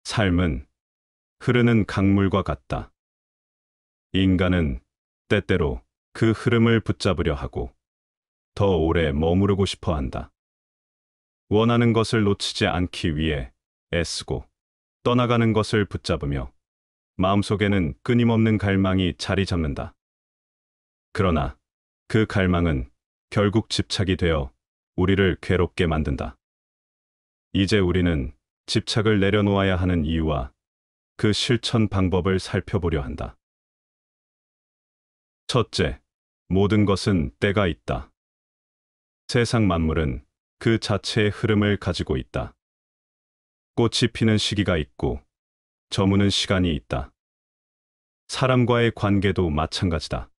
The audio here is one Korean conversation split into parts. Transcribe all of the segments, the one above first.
삶은 흐르는 강물과 같다. 인간은 때때로 그 흐름을 붙잡으려 하고 더 오래 머무르고 싶어 한다. 원하는 것을 놓치지 않기 위해 애쓰고 떠나가는 것을 붙잡으며 마음속에는 끊임없는 갈망이 자리 잡는다. 그러나 그 갈망은 결국 집착이 되어 우리를 괴롭게 만든다. 이제 우리는 집착을 내려놓아야 하는 이유와 그 실천 방법을 살펴보려 한다. 첫째, 모든 것은 때가 있다. 세상 만물은 그 자체의 흐름을 가지고 있다. 꽃이 피는 시기가 있고 저무는 시간이 있다. 사람과의 관계도 마찬가지다.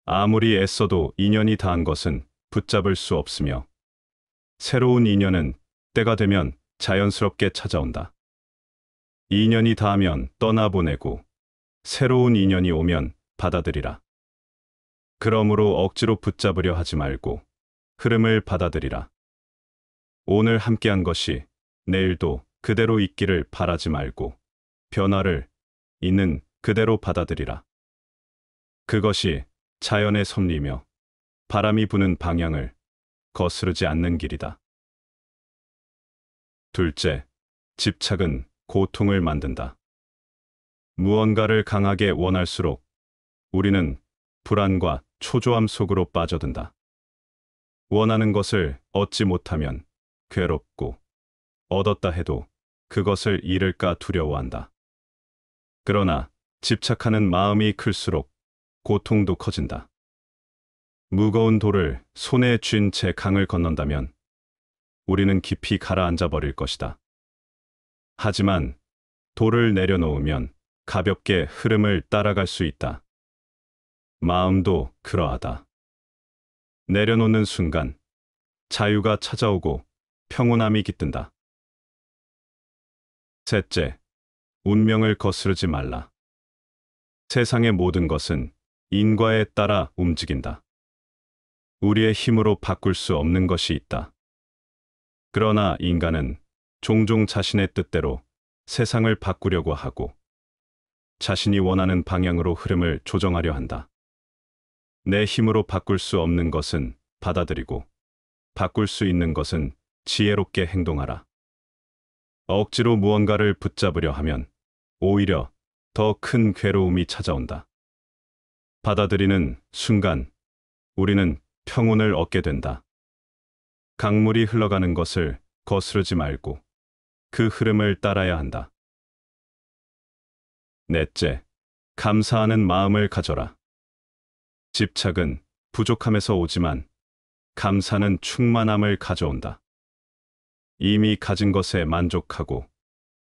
아무리 애써도 인연이 닿은 것은 붙잡을 수 없으며 새로운 인연은 때가 되면 자연스럽게 찾아온다. 인연이 닿으면 떠나보내고 새로운 인연이 오면 받아들이라. 그러므로 억지로 붙잡으려 하지 말고 흐름을 받아들이라. 오늘 함께한 것이 내일도 그대로 있기를 바라지 말고 변화를 있는 그대로 받아들이라. 그것이 자연의 섭리며 바람이 부는 방향을 거스르지 않는 길이다. 둘째, 집착은 고통을 만든다. 무언가를 강하게 원할수록 우리는 불안과 초조함 속으로 빠져든다. 원하는 것을 얻지 못하면 괴롭고 얻었다 해도 그것을 잃을까 두려워한다. 그러나 집착하는 마음이 클수록 고통도 커진다. 무거운 돌을 손에 쥔 채 강을 건넌다면 우리는 깊이 가라앉아 버릴 것이다. 하지만 돌을 내려놓으면 가볍게 흐름을 따라갈 수 있다. 마음도 그러하다. 내려놓는 순간 자유가 찾아오고 평온함이 깃든다. 셋째, 운명을 거스르지 말라. 세상의 모든 것은 인과에 따라 움직인다. 우리의 힘으로 바꿀 수 없는 것이 있다. 그러나 인간은 종종 자신의 뜻대로 세상을 바꾸려고 하고 자신이 원하는 방향으로 흐름을 조정하려 한다. 내 힘으로 바꿀 수 없는 것은 받아들이고 바꿀 수 있는 것은 지혜롭게 행동하라. 억지로 무언가를 붙잡으려 하면 오히려 더 큰 괴로움이 찾아온다. 받아들이는 순간 우리는 평온을 얻게 된다. 강물이 흘러가는 것을 거스르지 말고 그 흐름을 따라야 한다. 넷째, 감사하는 마음을 가져라. 집착은 부족함에서 오지만 감사는 충만함을 가져온다. 이미 가진 것에 만족하고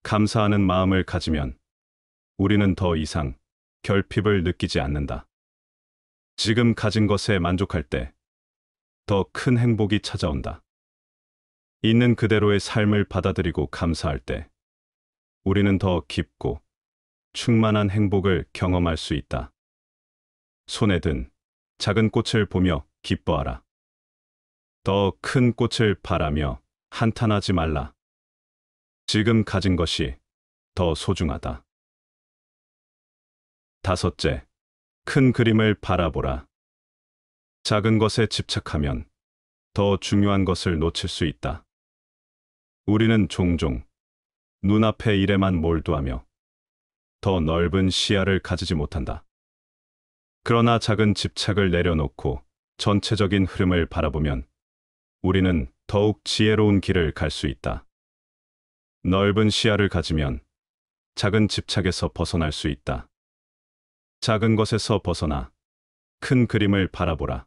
감사하는 마음을 가지면 우리는 더 이상 결핍을 느끼지 않는다. 지금 가진 것에 만족할 때 더 큰 행복이 찾아온다. 있는 그대로의 삶을 받아들이고 감사할 때 우리는 더 깊고 충만한 행복을 경험할 수 있다. 손에 든 작은 꽃을 보며 기뻐하라. 더 큰 꽃을 바라며 한탄하지 말라. 지금 가진 것이 더 소중하다. 다섯째, 큰 그림을 바라보라. 작은 것에 집착하면 더 중요한 것을 놓칠 수 있다. 우리는 종종 눈앞의 일에만 몰두하며 더 넓은 시야를 가지지 못한다. 그러나 작은 집착을 내려놓고 전체적인 흐름을 바라보면 우리는 더욱 지혜로운 길을 갈 수 있다. 넓은 시야를 가지면 작은 집착에서 벗어날 수 있다. 작은 것에서 벗어나 큰 그림을 바라보라.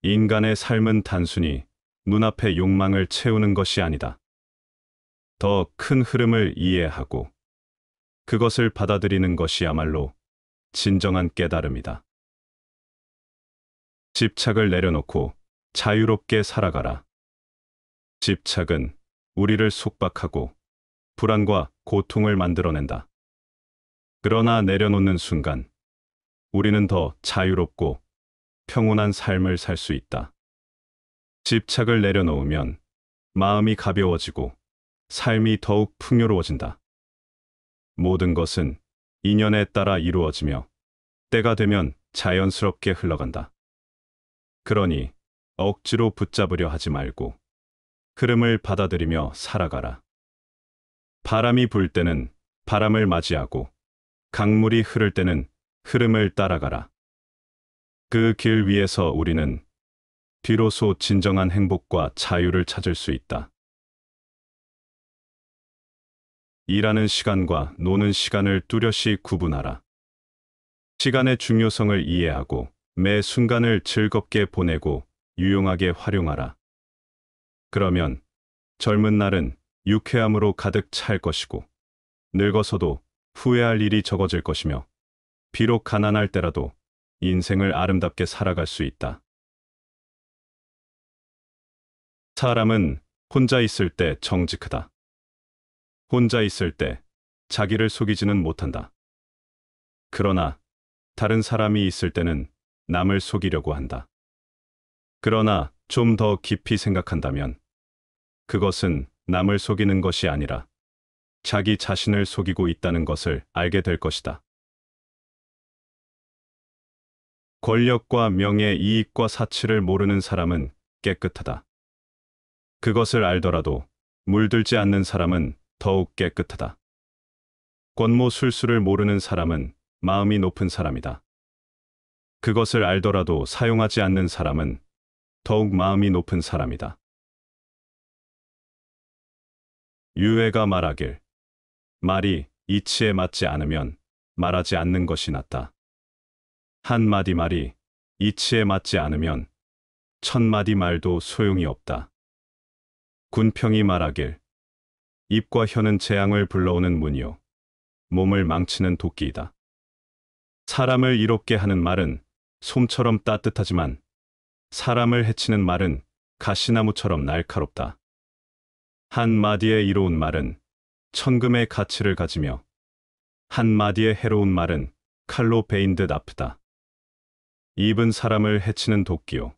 인간의 삶은 단순히 눈앞의 욕망을 채우는 것이 아니다. 더 큰 흐름을 이해하고 그것을 받아들이는 것이야말로 진정한 깨달음이다. 집착을 내려놓고 자유롭게 살아가라. 집착은 우리를 속박하고 불안과 고통을 만들어낸다. 그러나 내려놓는 순간 우리는 더 자유롭고 평온한 삶을 살 수 있다. 집착을 내려놓으면 마음이 가벼워지고 삶이 더욱 풍요로워진다. 모든 것은 인연에 따라 이루어지며 때가 되면 자연스럽게 흘러간다. 그러니 억지로 붙잡으려 하지 말고 흐름을 받아들이며 살아가라. 바람이 불 때는 바람을 맞이하고 강물이 흐를 때는 흐름을 따라가라. 그 길 위에서 우리는 비로소 진정한 행복과 자유를 찾을 수 있다. 일하는 시간과 노는 시간을 뚜렷이 구분하라. 시간의 중요성을 이해하고 매 순간을 즐겁게 보내고 유용하게 활용하라. 그러면 젊은 날은 유쾌함으로 가득 찰 것이고 늙어서도 후회할 일이 적어질 것이며 비록 가난할 때라도 인생을 아름답게 살아갈 수 있다. 사람은 혼자 있을 때 정직하다. 혼자 있을 때 자기를 속이지는 못한다. 그러나 다른 사람이 있을 때는 남을 속이려고 한다. 그러나 좀 더 깊이 생각한다면 그것은 남을 속이는 것이 아니라 자기 자신을 속이고 있다는 것을 알게 될 것이다. 권력과 명예, 이익과 사치를 모르는 사람은 깨끗하다. 그것을 알더라도 물들지 않는 사람은 더욱 깨끗하다. 권모술수를 모르는 사람은 마음이 높은 사람이다. 그것을 알더라도 사용하지 않는 사람은 더욱 마음이 높은 사람이다. 유해가 말하길 말이 이치에 맞지 않으면 말하지 않는 것이 낫다. 한마디 말이 이치에 맞지 않으면 천마디 말도 소용이 없다. 군평이 말하길 입과 혀는 재앙을 불러오는 문이요 몸을 망치는 도끼이다. 사람을 이롭게 하는 말은 솜처럼 따뜻하지만 사람을 해치는 말은 가시나무처럼 날카롭다. 한마디의 이로운 말은 천금의 가치를 가지며 한마디의 해로운 말은 칼로 베인 듯 아프다. 입은 사람을 해치는 도끼요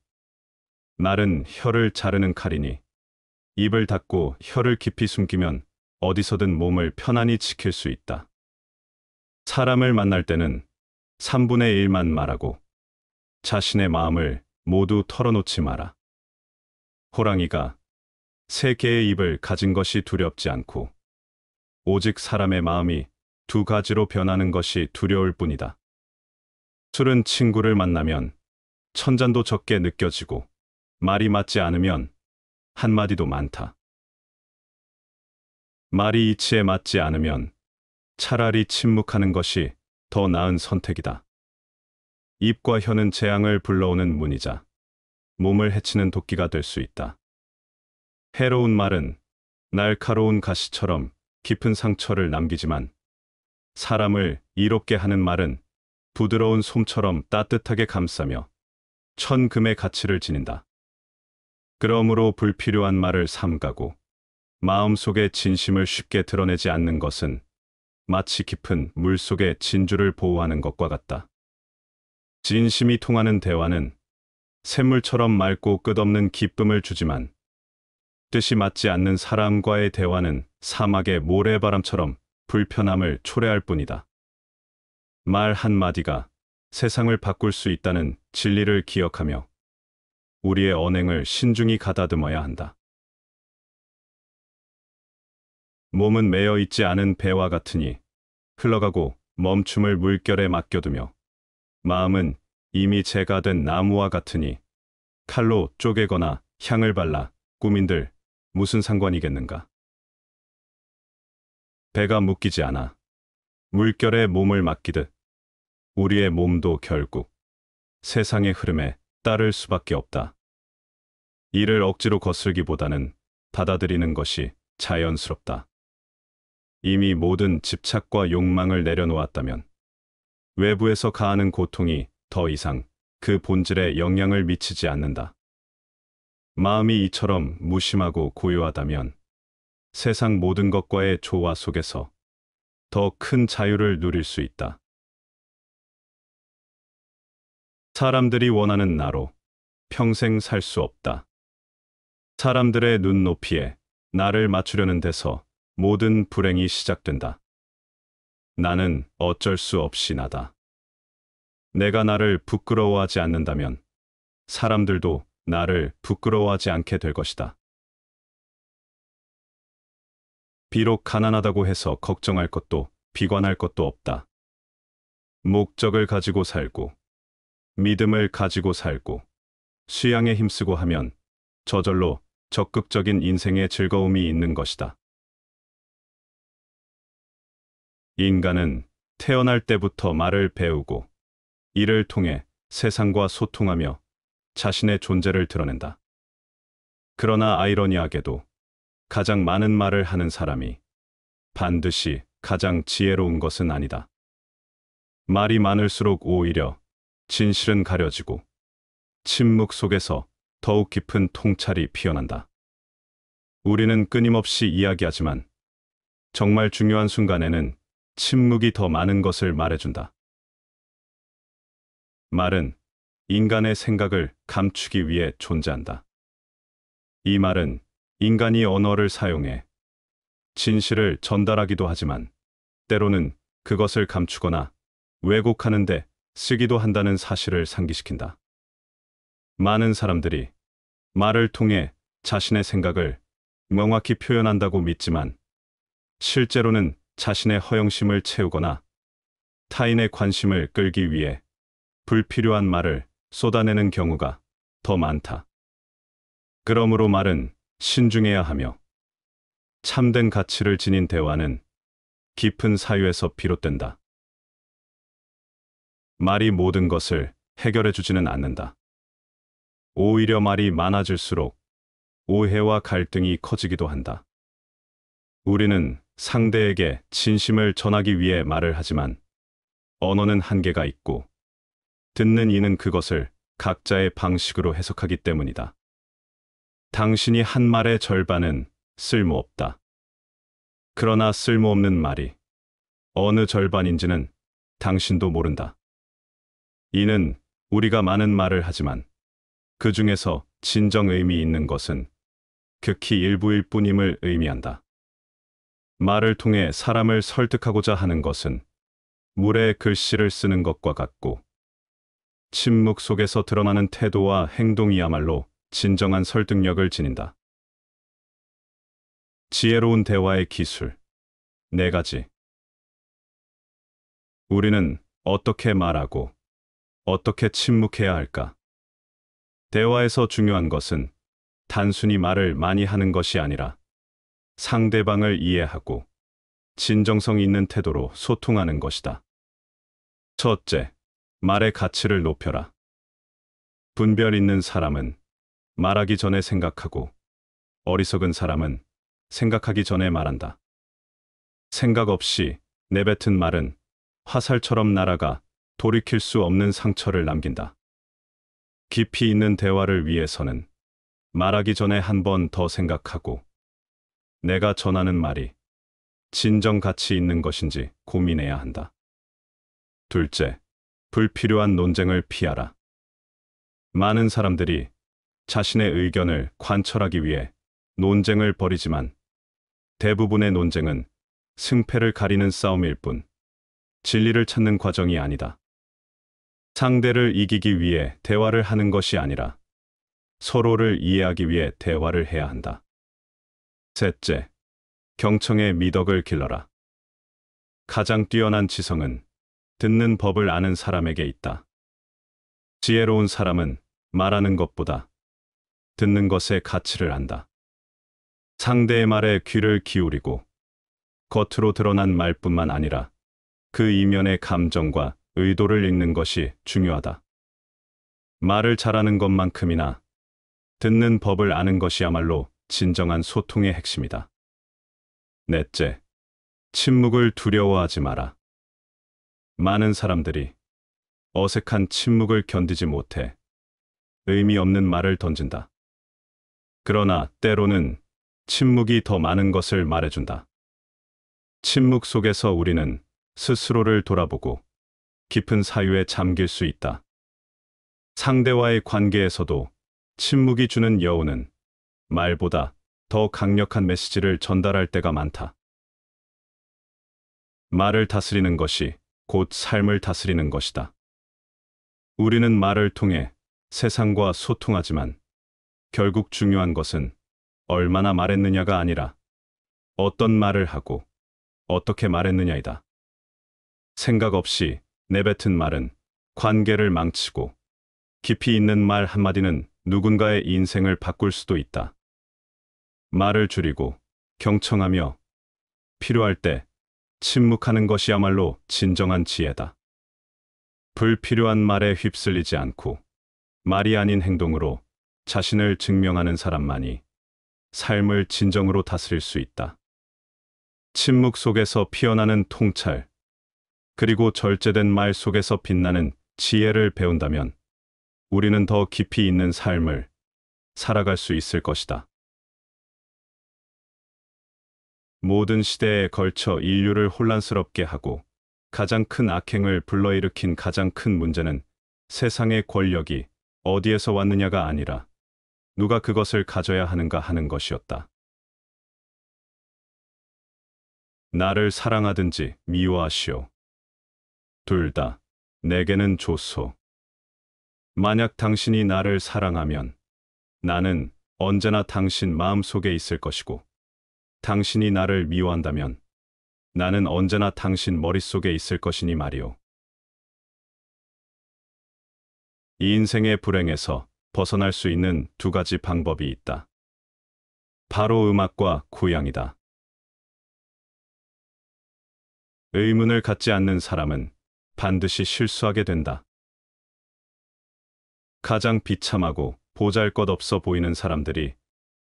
말은 혀를 자르는 칼이니 입을 닫고 혀를 깊이 숨기면 어디서든 몸을 편안히 지킬 수 있다. 사람을 만날 때는 3분의 1만 말하고 자신의 마음을 모두 털어놓지 마라. 호랑이가 3개의 입을 가진 것이 두렵지 않고 오직 사람의 마음이 2가지로 변하는 것이 두려울 뿐이다. 술은 친구를 만나면 천잔도 적게 느껴지고 말이 맞지 않으면 한마디도 많다. 말이 이치에 맞지 않으면 차라리 침묵하는 것이 더 나은 선택이다. 입과 혀는 재앙을 불러오는 문이자 몸을 해치는 도끼가 될 수 있다. 해로운 말은 날카로운 가시처럼 깊은 상처를 남기지만 사람을 이롭게 하는 말은 부드러운 솜처럼 따뜻하게 감싸며 천금의 가치를 지닌다. 그러므로 불필요한 말을 삼가고 마음속의 진심을 쉽게 드러내지 않는 것은 마치 깊은 물속의 진주를 보호하는 것과 같다. 진심이 통하는 대화는 샘물처럼 맑고 끝없는 기쁨을 주지만 뜻이 맞지 않는 사람과의 대화는 사막의 모래바람처럼 불편함을 초래할 뿐이다. 말 한마디가 세상을 바꿀 수 있다는 진리를 기억하며 우리의 언행을 신중히 가다듬어야 한다. 몸은 매여 있지 않은 배와 같으니 흘러가고 멈춤을 물결에 맡겨두며 마음은 이미 재가 된 나무와 같으니 칼로 쪼개거나 향을 발라 꾸민들 무슨 상관이겠는가. 배가 묶이지 않아 물결에 몸을 맡기듯 우리의 몸도 결국 세상의 흐름에 따를 수밖에 없다. 이를 억지로 거슬기보다는 받아들이는 것이 자연스럽다. 이미 모든 집착과 욕망을 내려놓았다면 외부에서 가하는 고통이 더 이상 그 본질에 영향을 미치지 않는다. 마음이 이처럼 무심하고 고요하다면 세상 모든 것과의 조화 속에서 더 큰 자유를 누릴 수 있다. 사람들이 원하는 나로 평생 살 수 없다. 사람들의 눈높이에 나를 맞추려는 데서 모든 불행이 시작된다. 나는 어쩔 수 없이 나다. 내가 나를 부끄러워하지 않는다면 사람들도 나를 부끄러워하지 않게 될 것이다. 비록 가난하다고 해서 걱정할 것도 비관할 것도 없다. 목적을 가지고 살고, 믿음을 가지고 살고, 수양에 힘쓰고 하면 저절로 적극적인 인생의 즐거움이 있는 것이다. 인간은 태어날 때부터 말을 배우고 이를 통해 세상과 소통하며 자신의 존재를 드러낸다. 그러나 아이러니하게도 가장 많은 말을 하는 사람이 반드시 가장 지혜로운 것은 아니다. 말이 많을수록 오히려 진실은 가려지고 침묵 속에서 더욱 깊은 통찰이 피어난다. 우리는 끊임없이 이야기하지만 정말 중요한 순간에는 침묵이 더 많은 것을 말해준다. 말은 인간의 생각을 감추기 위해 존재한다. 이 말은 인간이 언어를 사용해 진실을 전달하기도 하지만 때로는 그것을 감추거나 왜곡하는 데 쓰기도 한다는 사실을 상기시킨다. 많은 사람들이 말을 통해 자신의 생각을 명확히 표현한다고 믿지만 실제로는 자신의 허영심을 채우거나 타인의 관심을 끌기 위해 불필요한 말을 쏟아내는 경우가 더 많다. 그러므로 말은 신중해야 하며 참된 가치를 지닌 대화는 깊은 사유에서 비롯된다. 말이 모든 것을 해결해 주지는 않는다. 오히려 말이 많아질수록 오해와 갈등이 커지기도 한다. 우리는 상대에게 진심을 전하기 위해 말을 하지만 언어는 한계가 있고 듣는 이는 그것을 각자의 방식으로 해석하기 때문이다. 당신이 한 말의 절반은 쓸모없다. 그러나 쓸모없는 말이 어느 절반인지는 당신도 모른다. 이는 우리가 많은 말을 하지만 그 중에서 진정 의미 있는 것은 극히 일부일 뿐임을 의미한다. 말을 통해 사람을 설득하고자 하는 것은 물에 글씨를 쓰는 것과 같고 침묵 속에서 드러나는 태도와 행동이야말로 진정한 설득력을 지닌다. 지혜로운 대화의 기술 4가지. 우리는 어떻게 말하고 어떻게 침묵해야 할까? 대화에서 중요한 것은 단순히 말을 많이 하는 것이 아니라 상대방을 이해하고 진정성 있는 태도로 소통하는 것이다. 첫째, 말의 가치를 높여라. 분별 있는 사람은 말하기 전에 생각하고 어리석은 사람은 생각하기 전에 말한다. 생각 없이 내뱉은 말은 화살처럼 날아가 돌이킬 수 없는 상처를 남긴다. 깊이 있는 대화를 위해서는 말하기 전에 한 번 더 생각하고 내가 전하는 말이 진정 가치 있는 것인지 고민해야 한다. 둘째, 불필요한 논쟁을 피하라. 많은 사람들이 자신의 의견을 관철하기 위해 논쟁을 벌이지만 대부분의 논쟁은 승패를 가리는 싸움일 뿐 진리를 찾는 과정이 아니다. 상대를 이기기 위해 대화를 하는 것이 아니라 서로를 이해하기 위해 대화를 해야 한다. 셋째, 경청의 미덕을 길러라. 가장 뛰어난 지성은 듣는 법을 아는 사람에게 있다. 지혜로운 사람은 말하는 것보다 듣는 것의 가치를 안다. 상대의 말에 귀를 기울이고 겉으로 드러난 말뿐만 아니라 그 이면의 감정과 의도를 읽는 것이 중요하다. 말을 잘하는 것만큼이나 듣는 법을 아는 것이야말로 진정한 소통의 핵심이다. 넷째, 침묵을 두려워하지 마라. 많은 사람들이 어색한 침묵을 견디지 못해 의미 없는 말을 던진다. 그러나 때로는 침묵이 더 많은 것을 말해준다. 침묵 속에서 우리는 스스로를 돌아보고 깊은 사유에 잠길 수 있다. 상대와의 관계에서도 침묵이 주는 여운은 말보다 더 강력한 메시지를 전달할 때가 많다. 말을 다스리는 것이 곧 삶을 다스리는 것이다. 우리는 말을 통해 세상과 소통하지만 결국 중요한 것은 얼마나 말했느냐가 아니라 어떤 말을 하고 어떻게 말했느냐이다. 생각 없이 내뱉은 말은 관계를 망치고 깊이 있는 말 한마디는 누군가의 인생을 바꿀 수도 있다. 말을 줄이고 경청하며 필요할 때 침묵하는 것이야말로 진정한 지혜다. 불필요한 말에 휩쓸리지 않고 말이 아닌 행동으로 자신을 증명하는 사람만이 삶을 진정으로 다스릴 수 있다. 침묵 속에서 피어나는 통찰, 그리고 절제된 말 속에서 빛나는 지혜를 배운다면 우리는 더 깊이 있는 삶을 살아갈 수 있을 것이다. 모든 시대에 걸쳐 인류를 혼란스럽게 하고 가장 큰 악행을 불러일으킨 가장 큰 문제는 세상의 권력이 어디에서 왔느냐가 아니라 누가 그것을 가져야 하는가 하는 것이었다. 나를 사랑하든지 미워하시오. 둘 다 내게는 좋소. 만약 당신이 나를 사랑하면 나는 언제나 당신 마음속에 있을 것이고, 당신이 나를 미워한다면 나는 언제나 당신 머릿속에 있을 것이니 말이오. 이 인생의 불행에서 벗어날 수 있는 두 가지 방법이 있다. 바로 음악과 구양이다. 의문을 갖지 않는 사람은 반드시 실수하게 된다. 가장 비참하고 보잘것없어 보이는 사람들이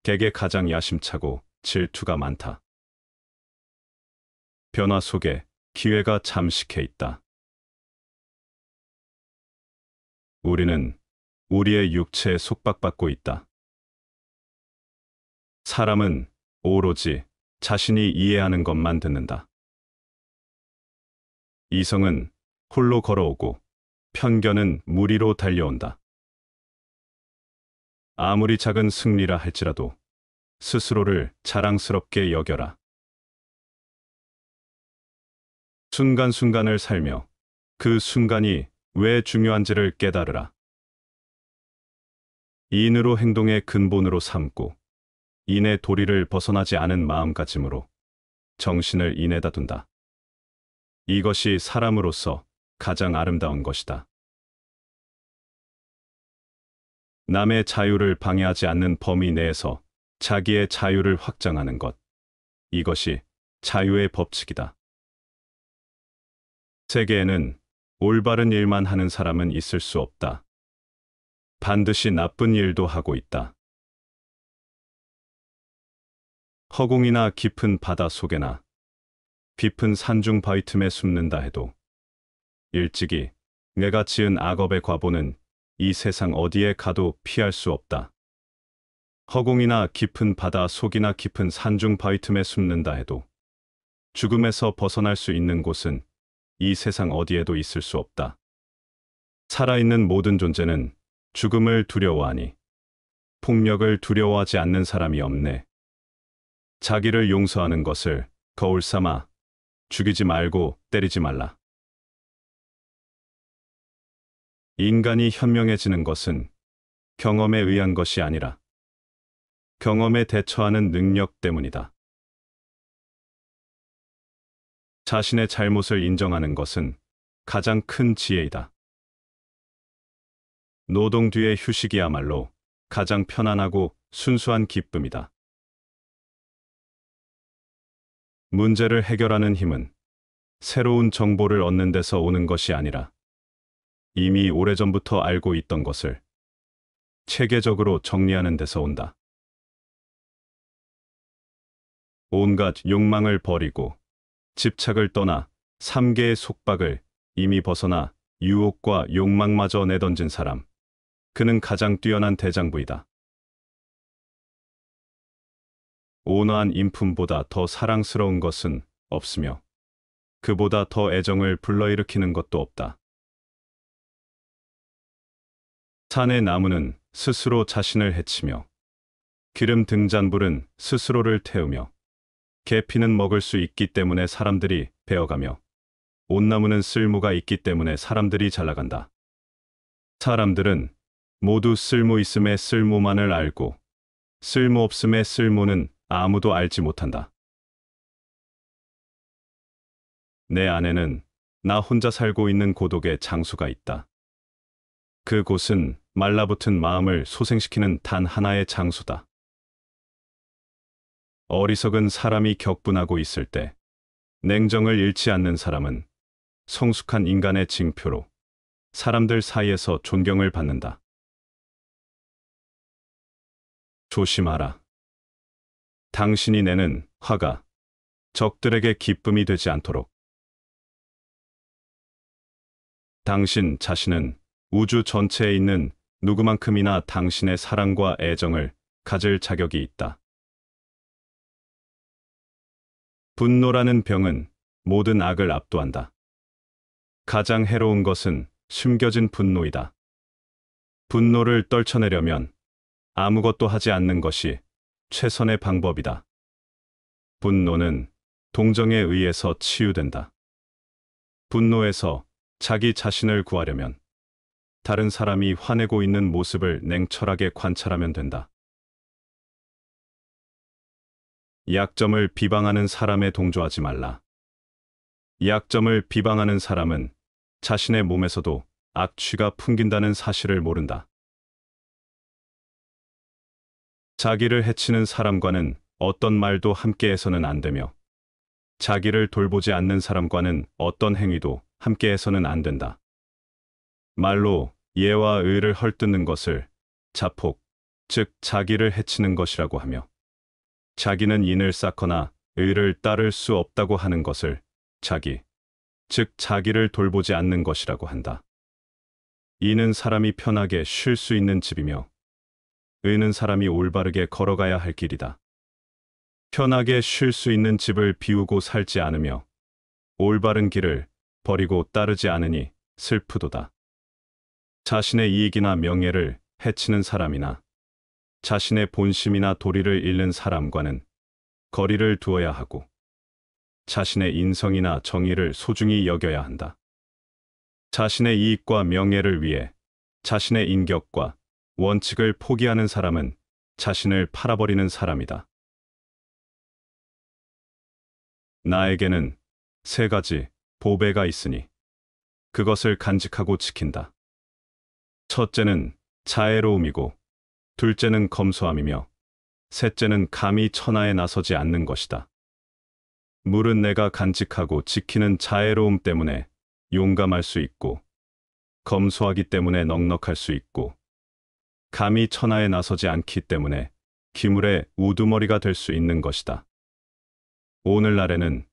대개 가장 야심차고 질투가 많다. 변화 속에 기회가 잠식해 있다. 우리는 우리의 육체에 속박받고 있다. 사람은 오로지 자신이 이해하는 것만 듣는다. 이성은 홀로 걸어오고 편견은 무리로 달려온다. 아무리 작은 승리라 할지라도 스스로를 자랑스럽게 여겨라. 순간순간을 살며 그 순간이 왜 중요한지를 깨달으라. 인으로 행동의 근본으로 삼고 인의 도리를 벗어나지 않은 마음가짐으로 정신을 인에다 둔다. 이것이 사람으로서 가장 아름다운 것이다. 남의 자유를 방해하지 않는 범위 내에서 자기의 자유를 확장하는 것. 이것이 자유의 법칙이다. 세계에는 올바른 일만 하는 사람은 있을 수 없다. 반드시 나쁜 일도 하고 있다. 허공이나 깊은 바다 속에나 깊은 산중 바위 틈에 숨는다 해도 일찍이 내가 지은 악업의 과보는 이 세상 어디에 가도 피할 수 없다. 허공이나 깊은 바다 속이나 깊은 산중 바위 틈에 숨는다 해도 죽음에서 벗어날 수 있는 곳은 이 세상 어디에도 있을 수 없다. 살아있는 모든 존재는 죽음을 두려워하니 폭력을 두려워하지 않는 사람이 없네. 자기를 용서하는 것을 거울 삼아 죽이지 말고 때리지 말라. 인간이 현명해지는 것은 경험에 의한 것이 아니라 경험에 대처하는 능력 때문이다. 자신의 잘못을 인정하는 것은 가장 큰 지혜이다. 노동 뒤의 휴식이야말로 가장 편안하고 순수한 기쁨이다. 문제를 해결하는 힘은 새로운 정보를 얻는 데서 오는 것이 아니라 이미 오래전부터 알고 있던 것을 체계적으로 정리하는 데서 온다. 온갖 욕망을 버리고 집착을 떠나 삼계의 속박을 이미 벗어나 유혹과 욕망마저 내던진 사람, 그는 가장 뛰어난 대장부이다. 온화한 인품보다 더 사랑스러운 것은 없으며 그보다 더 애정을 불러일으키는 것도 없다. 산의 나무는 스스로 자신을 해치며 기름 등잔불은 스스로를 태우며, 계피는 먹을 수 있기 때문에 사람들이 베어가며, 온나무는 쓸모가 있기 때문에 사람들이 잘나간다. 사람들은 모두 쓸모 있음의 쓸모만을 알고, 쓸모 없음의 쓸모는 아무도 알지 못한다. 내 안에는 나 혼자 살고 있는 고독의 장수가 있다. 그곳은 말라붙은 마음을 소생시키는 단 하나의 장수다. 어리석은 사람이 격분하고 있을 때 냉정을 잃지 않는 사람은 성숙한 인간의 징표로 사람들 사이에서 존경을 받는다. 조심하라. 당신이 내는 화가 적들에게 기쁨이 되지 않도록. 당신 자신은 우주 전체에 있는 누구만큼이나 당신의 사랑과 애정을 가질 자격이 있다. 분노라는 병은 모든 악을 압도한다. 가장 해로운 것은 숨겨진 분노이다. 분노를 떨쳐내려면 아무것도 하지 않는 것이 최선의 방법이다. 분노는 동정에 의해서 치유된다. 분노에서 자기 자신을 구하려면 다른 사람이 화내고 있는 모습을 냉철하게 관찰하면 된다. 약점을 비방하는 사람에 동조하지 말라. 약점을 비방하는 사람은 자신의 몸에서도 악취가 풍긴다는 사실을 모른다. 자기를 해치는 사람과는 어떤 말도 함께해서는 안 되며, 자기를 돌보지 않는 사람과는 어떤 행위도 함께해서는 안 된다. 말로 예와 의를 헐뜯는 것을 자폭, 즉 자기를 해치는 것이라고 하며, 자기는 인을 쌓거나 의를 따를 수 없다고 하는 것을 자기, 즉 자기를 돌보지 않는 것이라고 한다. 이는 사람이 편하게 쉴 수 있는 집이며, 의는 사람이 올바르게 걸어가야 할 길이다. 편하게 쉴 수 있는 집을 비우고 살지 않으며 올바른 길을 버리고 따르지 않으니 슬프도다. 자신의 이익이나 명예를 해치는 사람이나 자신의 본심이나 도리를 잃는 사람과는 거리를 두어야 하고, 자신의 인성이나 정의를 소중히 여겨야 한다. 자신의 이익과 명예를 위해 자신의 인격과 원칙을 포기하는 사람은 자신을 팔아버리는 사람이다. 나에게는 세 가지 보배가 있으니 그것을 간직하고 지킨다. 첫째는 자애로움이고, 둘째는 검소함이며, 셋째는 감히 천하에 나서지 않는 것이다. 물은 내가 간직하고 지키는 자애로움 때문에 용감할 수 있고, 검소하기 때문에 넉넉할 수 있고, 감히 천하에 나서지 않기 때문에 기물의 우두머리가 될 수 있는 것이다. 오늘날에는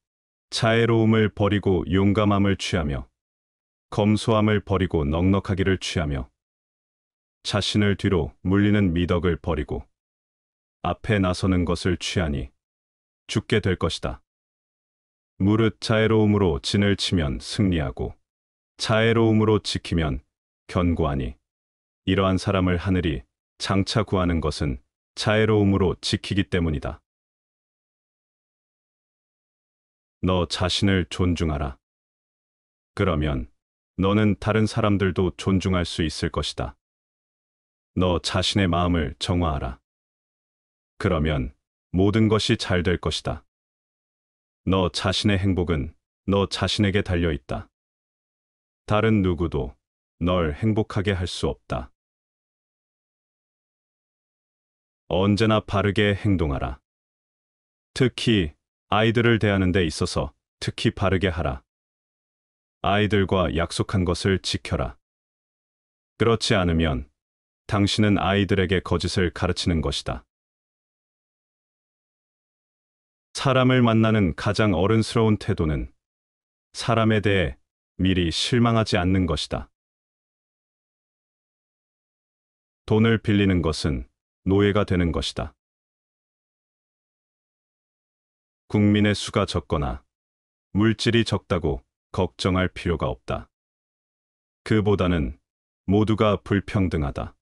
자애로움을 버리고 용감함을 취하며, 검소함을 버리고 넉넉하기를 취하며, 자신을 뒤로 물리는 미덕을 버리고 앞에 나서는 것을 취하니 죽게 될 것이다. 무릇 자애로움으로 진을 치면 승리하고, 자애로움으로 지키면 견고하니, 이러한 사람을 하늘이 장차 구하는 것은 자애로움으로 지키기 때문이다. 너 자신을 존중하라. 그러면 너는 다른 사람들도 존중할 수 있을 것이다. 너 자신의 마음을 정화하라. 그러면 모든 것이 잘 될 것이다. 너 자신의 행복은 너 자신에게 달려 있다. 다른 누구도 널 행복하게 할 수 없다. 언제나 바르게 행동하라. 특히 아이들을 대하는 데 있어서 특히 바르게 하라. 아이들과 약속한 것을 지켜라. 그렇지 않으면 당신은 아이들에게 거짓을 가르치는 것이다. 사람을 만나는 가장 어른스러운 태도는 사람에 대해 미리 실망하지 않는 것이다. 돈을 빌리는 것은 노예가 되는 것이다. 국민의 수가 적거나 물질이 적다고 걱정할 필요가 없다. 그보다는 모두가 불평등하다,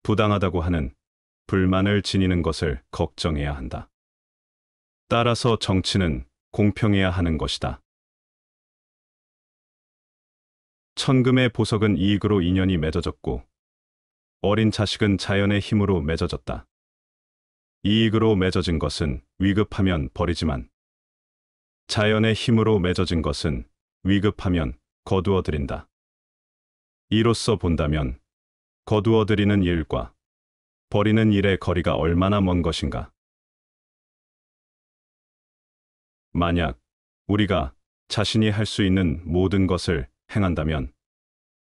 부당하다고 하는 불만을 지니는 것을 걱정해야 한다. 따라서 정치는 공평해야 하는 것이다. 천금의 보석은 이익으로 인연이 맺어졌고 어린 자식은 자연의 힘으로 맺어졌다. 이익으로 맺어진 것은 위급하면 버리지만 자연의 힘으로 맺어진 것은 위급하면 거두어 들인다. 이로써 본다면 거두어 들이는 일과 버리는 일의 거리가 얼마나 먼 것인가. 만약 우리가 자신이 할 수 있는 모든 것을 행한다면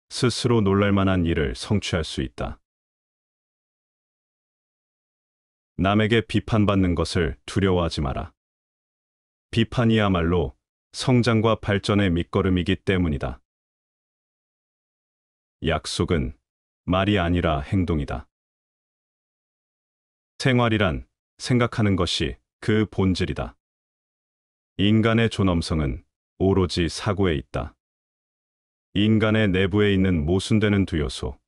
스스로 놀랄 만한 일을 성취할 수 있다. 남에게 비판받는 것을 두려워하지 마라. 비판이야말로 성장과 발전의 밑거름이기 때문이다. 약속은 말이 아니라 행동이다. 생활이란 생각하는 것이 그 본질이다. 인간의 존엄성은 오로지 사고에 있다. 인간의 내부에 있는 모순되는 두 요소,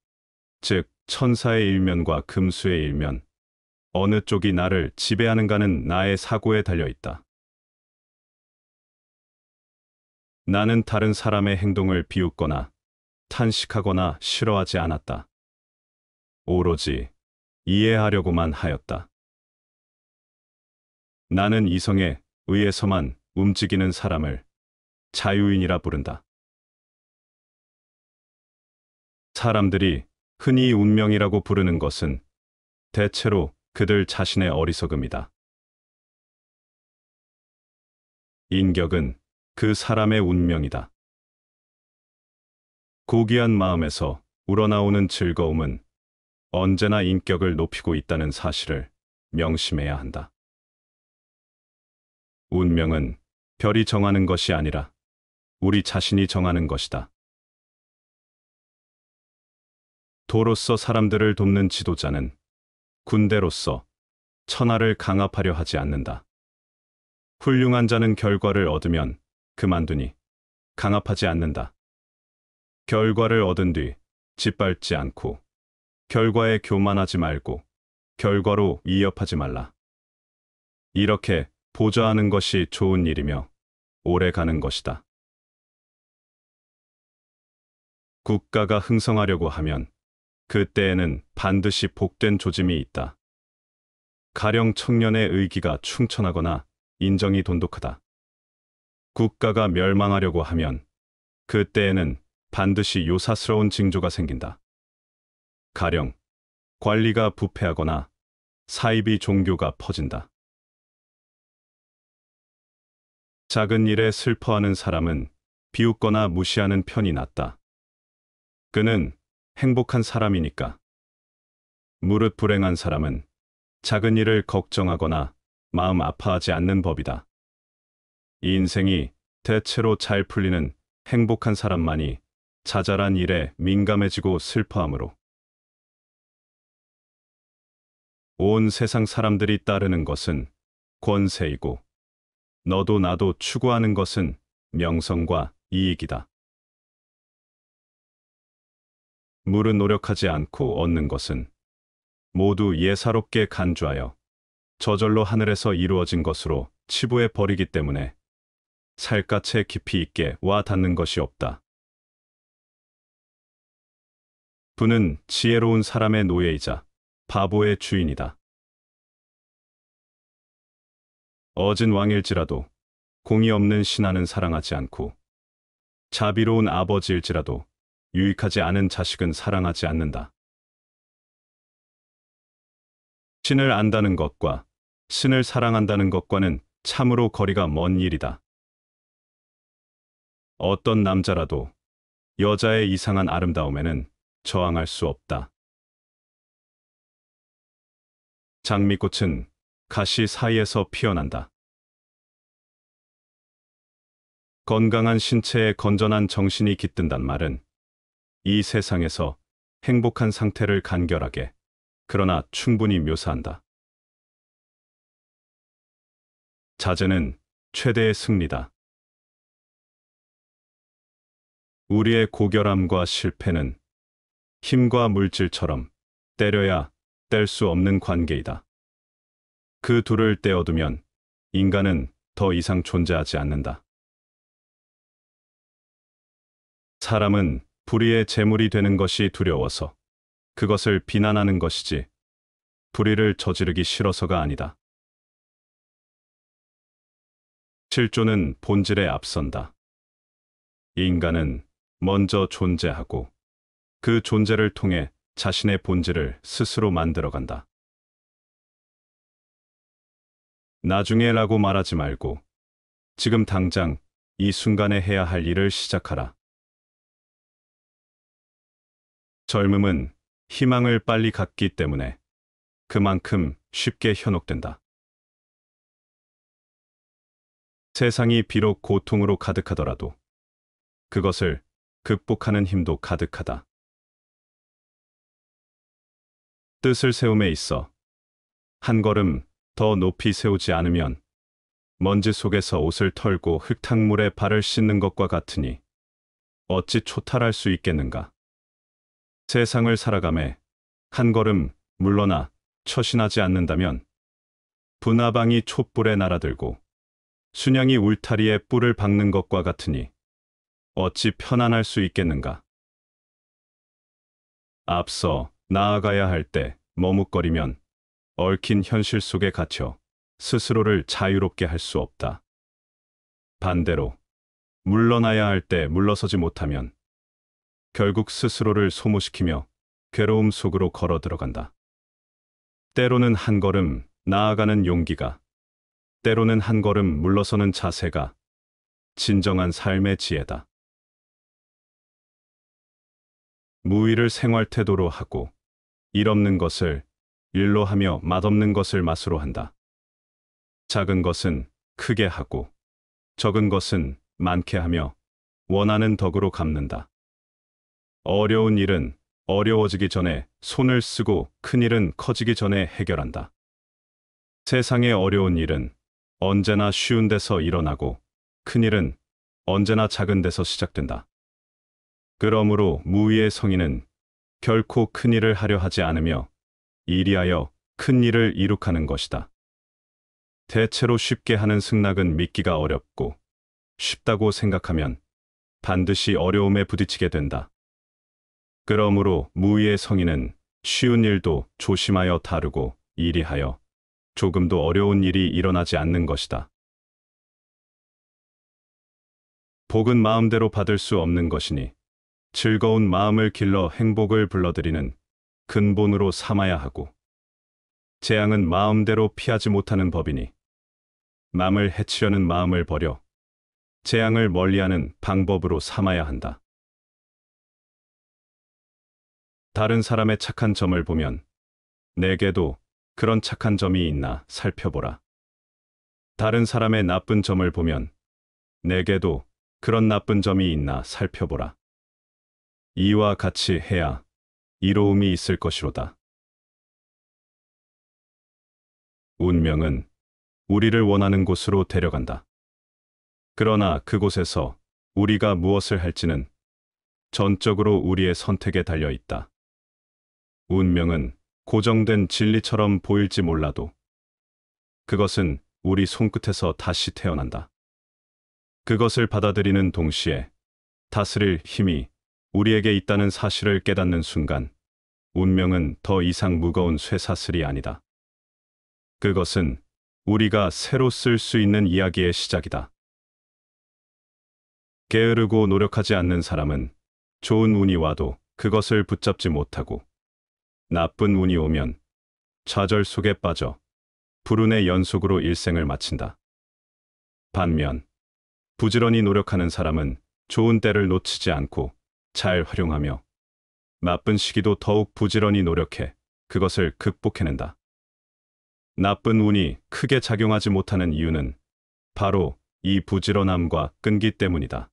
즉 천사의 일면과 금수의 일면, 어느 쪽이 나를 지배하는가는 나의 사고에 달려 있다. 나는 다른 사람의 행동을 비웃거나 탄식하거나 싫어하지 않았다. 오로지 이해하려고만 하였다. 나는 이성에 의해서만 움직이는 사람을 자유인이라 부른다. 사람들이 흔히 운명이라고 부르는 것은 대체로 그들 자신의 어리석음이다. 인격은 그 사람의 운명이다. 고귀한 마음에서 우러나오는 즐거움은 언제나 인격을 높이고 있다는 사실을 명심해야 한다. 운명은 별이 정하는 것이 아니라 우리 자신이 정하는 것이다. 도로서 사람들을 돕는 지도자는 군대로서 천하를 강압하려 하지 않는다. 훌륭한 자는 결과를 얻으면 그만두니 강압하지 않는다. 결과를 얻은 뒤 짓밟지 않고 결과에 교만하지 말고 결과로 위협하지 말라. 이렇게 보좌하는 것이 좋은 일이며 오래 가는 것이다. 국가가 흥성하려고 하면 그때에는 반드시 복된 조짐이 있다. 가령 청년의 의기가 충천하거나 인정이 돈독하다. 국가가 멸망하려고 하면 그때에는 반드시 요사스러운 징조가 생긴다. 가령 관리가 부패하거나 사이비 종교가 퍼진다. 작은 일에 슬퍼하는 사람은 비웃거나 무시하는 편이 낫다. 그는 행복한 사람이니까. 무릇 불행한 사람은 작은 일을 걱정하거나 마음 아파하지 않는 법이다. 인생이 대체로 잘 풀리는 행복한 사람만이 자잘한 일에 민감해지고 슬퍼하므로 온 세상 사람들이 따르는 것은 권세이고 너도 나도 추구하는 것은 명성과 이익이다. 무릇 노력하지 않고 얻는 것은 모두 예사롭게 간주하여 저절로 하늘에서 이루어진 것으로 치부해 버리기 때문에 살갗에 깊이 있게 와 닿는 것이 없다. 부는 지혜로운 사람의 노예이자 바보의 주인이다. 어진 왕일지라도 공의 없는 신하는 사랑하지 않고 자비로운 아버지일지라도 유익하지 않은 자식은 사랑하지 않는다. 신을 안다는 것과 신을 사랑한다는 것과는 참으로 거리가 먼 일이다. 어떤 남자라도 여자의 이상한 아름다움에는 저항할 수 없다. 장미꽃은 가시 사이에서 피어난다. 건강한 신체에 건전한 정신이 깃든단 말은 이 세상에서 행복한 상태를 간결하게 그러나 충분히 묘사한다. 자제는 최대의 승리다. 우리의 고결함과 실패는 힘과 물질처럼 때려야 뗄 수 없는 관계이다. 그 둘을 떼어두면 인간은 더 이상 존재하지 않는다. 사람은 불의의 제물이 되는 것이 두려워서 그것을 비난하는 것이지 불의를 저지르기 싫어서가 아니다. 실존은 본질에 앞선다. 인간은 먼저 존재하고 그 존재를 통해 자신의 본질을 스스로 만들어간다. 나중에라고 말하지 말고 지금 당장 이 순간에 해야 할 일을 시작하라. 젊음은 희망을 빨리 갖기 때문에 그만큼 쉽게 현혹된다. 세상이 비록 고통으로 가득하더라도 그것을 극복하는 힘도 가득하다. 뜻을 세움에 있어 한 걸음 더 높이 세우지 않으면 먼지 속에서 옷을 털고 흙탕물에 발을 씻는 것과 같으니 어찌 초탈할 수 있겠는가. 세상을 살아가매 한 걸음 물러나 처신하지 않는다면 분화방이 촛불에 날아들고 순양이 울타리에 뿔을 박는 것과 같으니 어찌 편안할 수 있겠는가. 앞서 나아가야 할 때 머뭇거리면 얽힌 현실 속에 갇혀 스스로를 자유롭게 할 수 없다. 반대로 물러나야 할 때 물러서지 못하면 결국 스스로를 소모시키며 괴로움 속으로 걸어 들어간다. 때로는 한 걸음 나아가는 용기가, 때로는 한 걸음 물러서는 자세가 진정한 삶의 지혜다. 무의를 생활 태도로 하고 일 없는 것을 일로 하며 맛없는 것을 맛으로 한다. 작은 것은 크게 하고 적은 것은 많게 하며 원하는 덕으로 갚는다. 어려운 일은 어려워지기 전에 손을 쓰고 큰 일은 커지기 전에 해결한다. 세상의 어려운 일은 언제나 쉬운 데서 일어나고 큰 일은 언제나 작은 데서 시작된다. 그러므로 무위의 성인은 결코 큰 일을 하려 하지 않으며 이리하여 큰 일을 이룩하는 것이다. 대체로 쉽게 하는 승낙은 믿기가 어렵고 쉽다고 생각하면 반드시 어려움에 부딪히게 된다. 그러므로 무위의 성인은 쉬운 일도 조심하여 다루고 이리하여 조금도 어려운 일이 일어나지 않는 것이다. 복은 마음대로 받을 수 없는 것이니 즐거운 마음을 길러 행복을 불러들이는 근본으로 삼아야 하고 재앙은 마음대로 피하지 못하는 법이니 남을 해치려는 마음을 버려 재앙을 멀리하는 방법으로 삼아야 한다. 다른 사람의 착한 점을 보면 내게도 그런 착한 점이 있나 살펴보라. 다른 사람의 나쁜 점을 보면 내게도 그런 나쁜 점이 있나 살펴보라. 이와 같이 해야 이로움이 있을 것이로다. 운명은 우리를 원하는 곳으로 데려간다. 그러나 그곳에서 우리가 무엇을 할지는 전적으로 우리의 선택에 달려 있다. 운명은 고정된 진리처럼 보일지 몰라도 그것은 우리 손끝에서 다시 태어난다. 그것을 받아들이는 동시에 다스릴 힘이 우리에게 있다는 사실을 깨닫는 순간 운명은 더 이상 무거운 쇠사슬이 아니다. 그것은 우리가 새로 쓸 수 있는 이야기의 시작이다. 게으르고 노력하지 않는 사람은 좋은 운이 와도 그것을 붙잡지 못하고 나쁜 운이 오면 좌절 속에 빠져 불운의 연속으로 일생을 마친다. 반면 부지런히 노력하는 사람은 좋은 때를 놓치지 않고 잘 활용하며 나쁜 시기도 더욱 부지런히 노력해 그것을 극복해낸다. 나쁜 운이 크게 작용하지 못하는 이유는 바로 이 부지런함과 끈기 때문이다.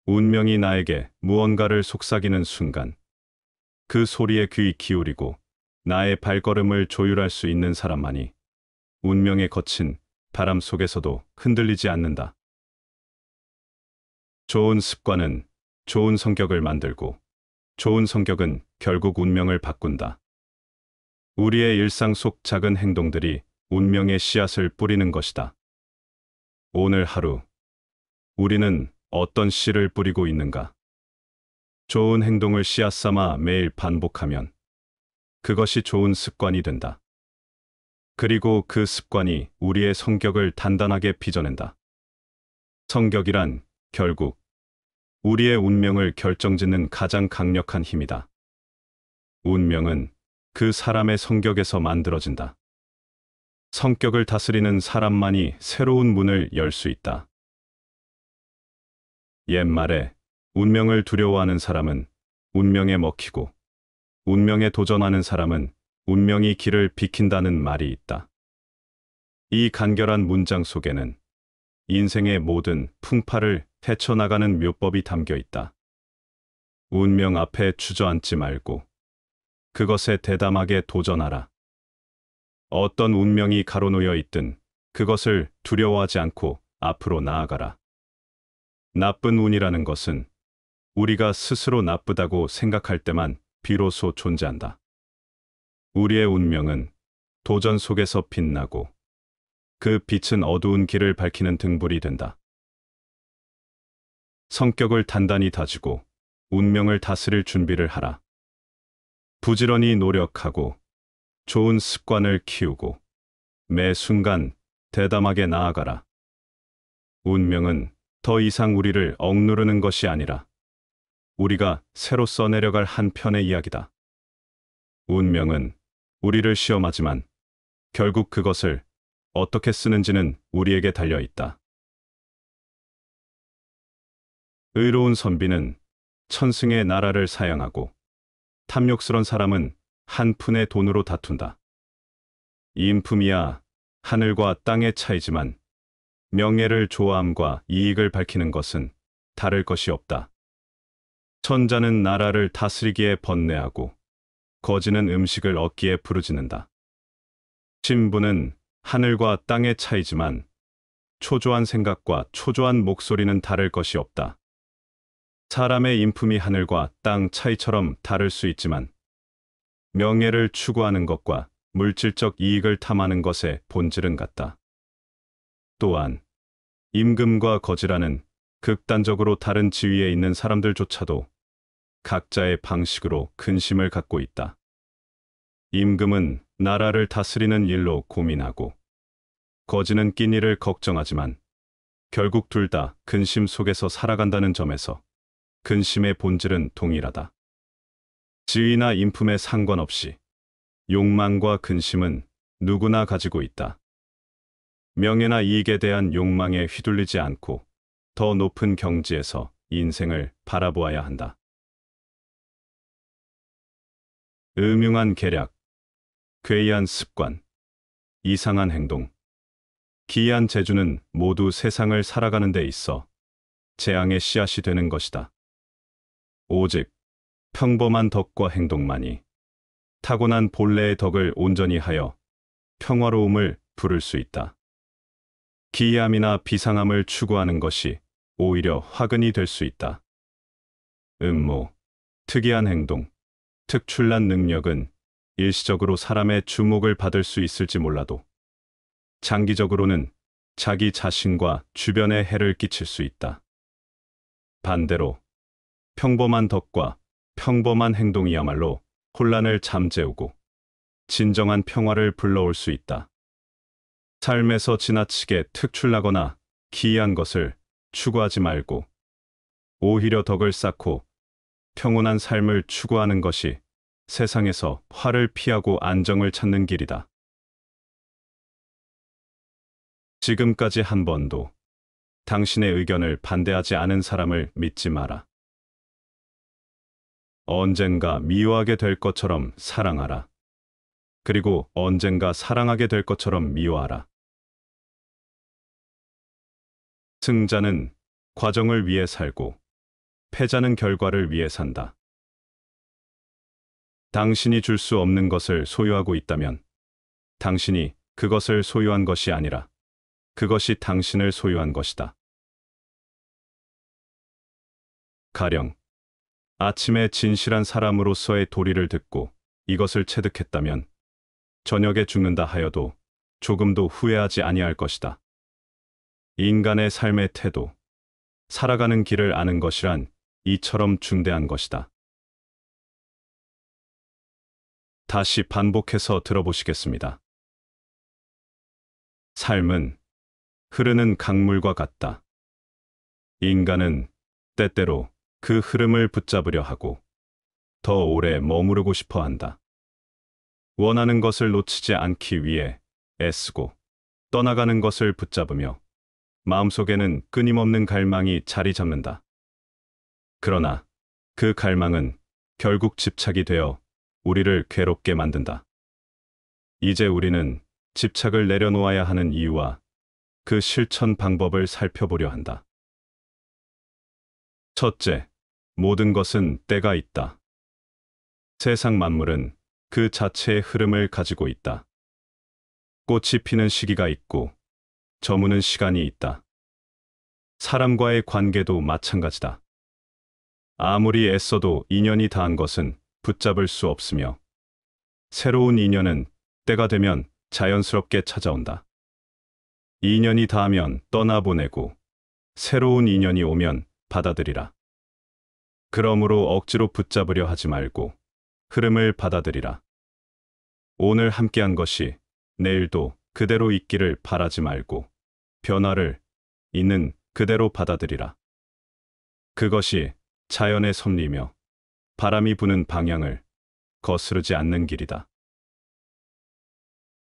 운명이 나에게 무언가를 속삭이는 순간 그 소리에 귀 기울이고 나의 발걸음을 조율할 수 있는 사람만이 운명의 거친 바람 속에서도 흔들리지 않는다. 좋은 습관은 좋은 성격을 만들고 좋은 성격은 결국 운명을 바꾼다. 우리의 일상 속 작은 행동들이 운명의 씨앗을 뿌리는 것이다. 오늘 하루, 우리는 어떤 씨를 뿌리고 있는가? 좋은 행동을 씨앗 삼아 매일 반복하면 그것이 좋은 습관이 된다. 그리고 그 습관이 우리의 성격을 단단하게 빚어낸다. 성격이란 결국 우리의 운명을 결정짓는 가장 강력한 힘이다. 운명은 그 사람의 성격에서 만들어진다. 성격을 다스리는 사람만이 새로운 문을 열 수 있다. 옛말에 운명을 두려워하는 사람은 운명에 먹히고 운명에 도전하는 사람은 운명이 길을 비킨다는 말이 있다. 이 간결한 문장 속에는 인생의 모든 풍파를 헤쳐나가는 묘법이 담겨 있다. 운명 앞에 주저앉지 말고 그것에 대담하게 도전하라. 어떤 운명이 가로놓여 있든 그것을 두려워하지 않고 앞으로 나아가라. 나쁜 운이라는 것은 우리가 스스로 나쁘다고 생각할 때만 비로소 존재한다. 우리의 운명은 도전 속에서 빛나고 그 빛은 어두운 길을 밝히는 등불이 된다. 성격을 단단히 다지고 운명을 다스릴 준비를 하라. 부지런히 노력하고 좋은 습관을 키우고 매 순간 대담하게 나아가라. 운명은 더 이상 우리를 억누르는 것이 아니라 우리가 새로 써내려갈 한 편의 이야기다. 운명은 우리를 시험하지만 결국 그것을 어떻게 쓰는지는 우리에게 달려 있다. 의로운 선비는 천승의 나라를 사양하고 탐욕스런 사람은 한 푼의 돈으로 다툰다. 인품이야 하늘과 땅의 차이지만 명예를 좋아함과 이익을 밝히는 것은 다를 것이 없다. 천자는 나라를 다스리기에 번뇌하고 거지는 음식을 얻기에 부르짖는다. 신부는 하늘과 땅의 차이지만 초조한 생각과 초조한 목소리는 다를 것이 없다. 사람의 인품이 하늘과 땅 차이처럼 다를 수 있지만 명예를 추구하는 것과 물질적 이익을 탐하는 것의 본질은 같다. 또한 임금과 거지라는 극단적으로 다른 지위에 있는 사람들조차도 각자의 방식으로 근심을 갖고 있다. 임금은 나라를 다스리는 일로 고민하고 거지는 끼니를 걱정하지만 결국 둘 다 근심 속에서 살아간다는 점에서 근심의 본질은 동일하다. 지위나 인품에 상관없이 욕망과 근심은 누구나 가지고 있다. 명예나 이익에 대한 욕망에 휘둘리지 않고 더 높은 경지에서 인생을 바라보아야 한다. 음흉한 계략, 괴이한 습관, 이상한 행동, 기이한 재주는 모두 세상을 살아가는 데 있어 재앙의 씨앗이 되는 것이다. 오직 평범한 덕과 행동만이 타고난 본래의 덕을 온전히 하여 평화로움을 부를 수 있다. 기이함이나 비상함을 추구하는 것이 오히려 화근이 될 수 있다. 음모, 특이한 행동, 특출난 능력은 일시적으로 사람의 주목을 받을 수 있을지 몰라도 장기적으로는 자기 자신과 주변에 해를 끼칠 수 있다. 반대로 평범한 덕과 평범한 행동이야말로 혼란을 잠재우고 진정한 평화를 불러올 수 있다. 삶에서 지나치게 특출나거나 기이한 것을 추구하지 말고 오히려 덕을 쌓고 평온한 삶을 추구하는 것이 세상에서 화를 피하고 안정을 찾는 길이다. 지금까지 한 번도 당신의 의견을 반대하지 않은 사람을 믿지 마라. 언젠가 미워하게 될 것처럼 사랑하라. 그리고 언젠가 사랑하게 될 것처럼 미워하라. 승자는 과정을 위해 살고 패자는 결과를 위해 산다. 당신이 줄 수 없는 것을 소유하고 있다면 당신이 그것을 소유한 것이 아니라 그것이 당신을 소유한 것이다. 가령 아침에 진실한 사람으로서의 도리를 듣고 이것을 체득했다면 저녁에 죽는다 하여도 조금도 후회하지 아니할 것이다. 인간의 삶의 태도, 살아가는 길을 아는 것이란 이처럼 중대한 것이다. 다시 반복해서 들어보시겠습니다. 삶은 흐르는 강물과 같다. 인간은 때때로 그 흐름을 붙잡으려 하고 더 오래 머무르고 싶어 한다. 원하는 것을 놓치지 않기 위해 애쓰고 떠나가는 것을 붙잡으며 마음속에는 끊임없는 갈망이 자리 잡는다. 그러나 그 갈망은 결국 집착이 되어 우리를 괴롭게 만든다. 이제 우리는 집착을 내려놓아야 하는 이유와 그 실천 방법을 살펴보려 한다. 첫째, 모든 것은 때가 있다. 세상 만물은 그 자체의 흐름을 가지고 있다. 꽃이 피는 시기가 있고 저무는 시간이 있다. 사람과의 관계도 마찬가지다. 아무리 애써도 인연이 닿은 것은 붙잡을 수 없으며 새로운 인연은 때가 되면 자연스럽게 찾아온다. 인연이 닿으면 떠나보내고 새로운 인연이 오면 받아들이라. 그러므로 억지로 붙잡으려 하지 말고 흐름을 받아들이라. 오늘 함께한 것이 내일도 그대로 있기를 바라지 말고 변화를 있는 그대로 받아들이라. 그것이 자연의 섭리며 바람이 부는 방향을 거스르지 않는 길이다.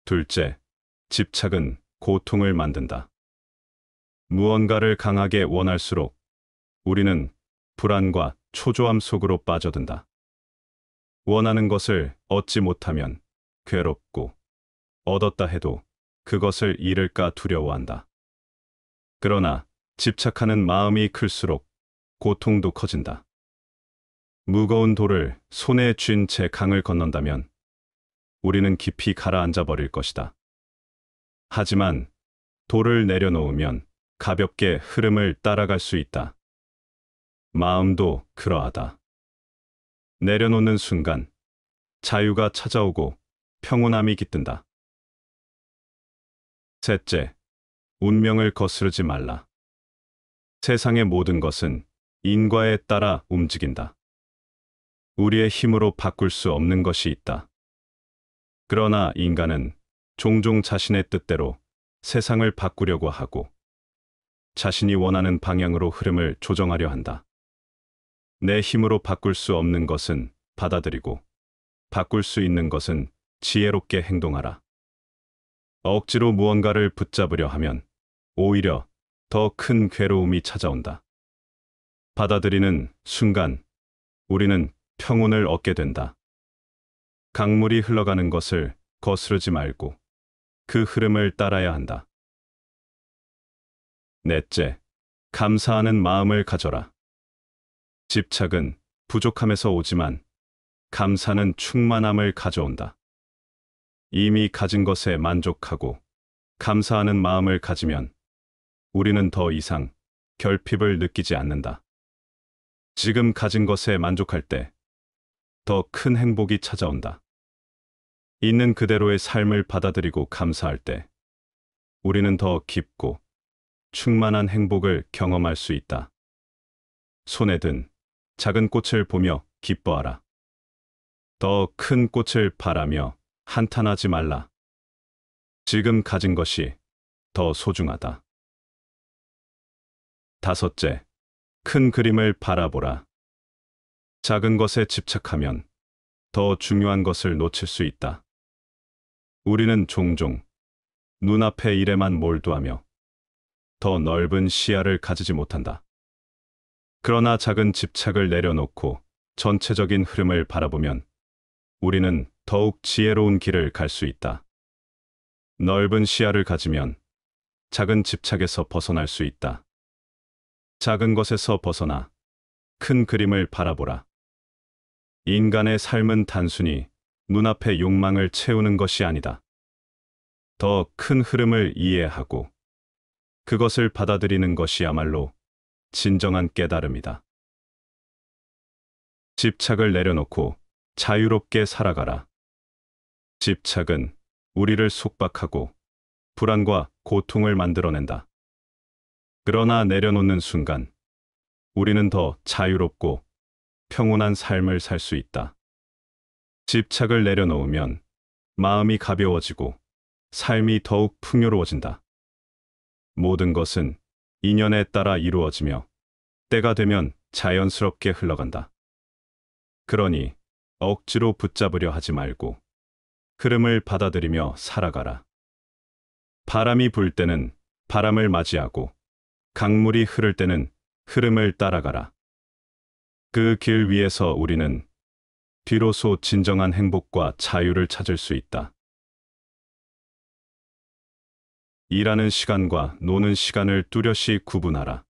둘째, 집착은 고통을 만든다. 무언가를 강하게 원할수록 우리는 불안과 초조함 속으로 빠져든다. 원하는 것을 얻지 못하면 괴롭고 얻었다 해도 그것을 잃을까 두려워한다. 그러나 집착하는 마음이 클수록 고통도 커진다. 무거운 돌을 손에 쥔 채 강을 건넌다면 우리는 깊이 가라앉아 버릴 것이다. 하지만 돌을 내려놓으면 가볍게 흐름을 따라갈 수 있다. 마음도 그러하다. 내려놓는 순간 자유가 찾아오고 평온함이 깃든다. 셋째, 운명을 거스르지 말라. 세상의 모든 것은 인과에 따라 움직인다. 우리의 힘으로 바꿀 수 없는 것이 있다. 그러나 인간은 종종 자신의 뜻대로 세상을 바꾸려고 하고 자신이 원하는 방향으로 흐름을 조정하려 한다. 내 힘으로 바꿀 수 없는 것은 받아들이고 바꿀 수 있는 것은 지혜롭게 행동하라. 억지로 무언가를 붙잡으려 하면 오히려 더 큰 괴로움이 찾아온다. 받아들이는 순간 우리는 평온을 얻게 된다. 강물이 흘러가는 것을 거스르지 말고 그 흐름을 따라야 한다. 넷째, 감사하는 마음을 가져라. 집착은 부족함에서 오지만 감사는 충만함을 가져온다. 이미 가진 것에 만족하고 감사하는 마음을 가지면 우리는 더 이상 결핍을 느끼지 않는다. 지금 가진 것에 만족할 때 더 큰 행복이 찾아온다. 있는 그대로의 삶을 받아들이고 감사할 때 우리는 더 깊고 충만한 행복을 경험할 수 있다. 손에 든 작은 꽃을 보며 기뻐하라. 더 큰 꽃을 바라며 한탄하지 말라. 지금 가진 것이 더 소중하다. 다섯째, 큰 그림을 바라보라. 작은 것에 집착하면 더 중요한 것을 놓칠 수 있다. 우리는 종종 눈앞의 일에만 몰두하며 더 넓은 시야를 가지지 못한다. 그러나 작은 집착을 내려놓고 전체적인 흐름을 바라보면 우리는 더욱 지혜로운 길을 갈 수 있다. 넓은 시야를 가지면 작은 집착에서 벗어날 수 있다. 작은 것에서 벗어나 큰 그림을 바라보라. 인간의 삶은 단순히 눈앞의 욕망을 채우는 것이 아니다. 더 큰 흐름을 이해하고 그것을 받아들이는 것이야말로 진정한 깨달음이다. 집착을 내려놓고 자유롭게 살아가라. 집착은 우리를 속박하고 불안과 고통을 만들어낸다. 그러나 내려놓는 순간 우리는 더 자유롭고 평온한 삶을 살 수 있다. 집착을 내려놓으면 마음이 가벼워지고 삶이 더욱 풍요로워진다. 모든 것은 인연에 따라 이루어지며 때가 되면 자연스럽게 흘러간다. 그러니 억지로 붙잡으려 하지 말고 흐름을 받아들이며 살아가라. 바람이 불 때는 바람을 맞이하고 강물이 흐를 때는 흐름을 따라가라. 그 길 위에서 우리는 비로소 진정한 행복과 자유를 찾을 수 있다. 일하는 시간과 노는 시간을 뚜렷이 구분하라.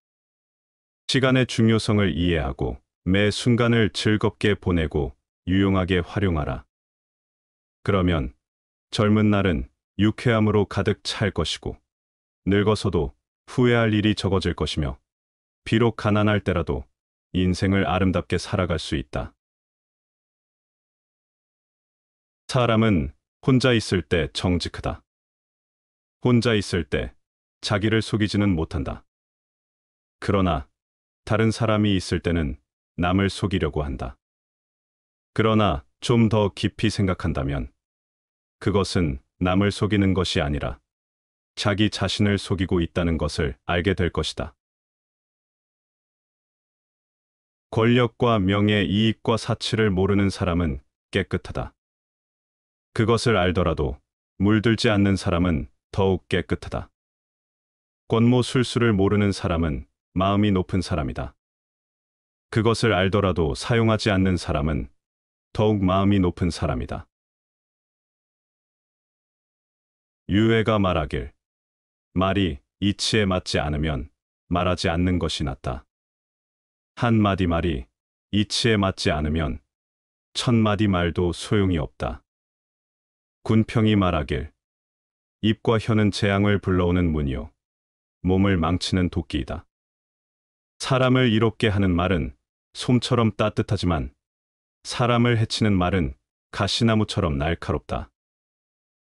시간의 중요성을 이해하고 매 순간을 즐겁게 보내고 유용하게 활용하라. 그러면 젊은 날은 유쾌함으로 가득 찰 것이고 늙어서도 후회할 일이 적어질 것이며 비록 가난할 때라도 인생을 아름답게 살아갈 수 있다. 사람은 혼자 있을 때 정직하다. 혼자 있을 때 자기를 속이지는 못한다. 그러나 다른 사람이 있을 때는 남을 속이려고 한다. 그러나 좀 더 깊이 생각한다면 그것은 남을 속이는 것이 아니라 자기 자신을 속이고 있다는 것을 알게 될 것이다. 권력과 명예, 이익과 사치를 모르는 사람은 깨끗하다. 그것을 알더라도 물들지 않는 사람은 더욱 깨끗하다. 권모술수를 모르는 사람은 마음이 높은 사람이다. 그것을 알더라도 사용하지 않는 사람은 더욱 마음이 높은 사람이다. 유해가 말하길 말이 이치에 맞지 않으면 말하지 않는 것이 낫다. 한마디 말이 이치에 맞지 않으면 천마디 말도 소용이 없다. 군평이 말하길 입과 혀는 재앙을 불러오는 문이요 몸을 망치는 도끼이다. 사람을 이롭게 하는 말은 솜처럼 따뜻하지만 사람을 해치는 말은 가시나무처럼 날카롭다.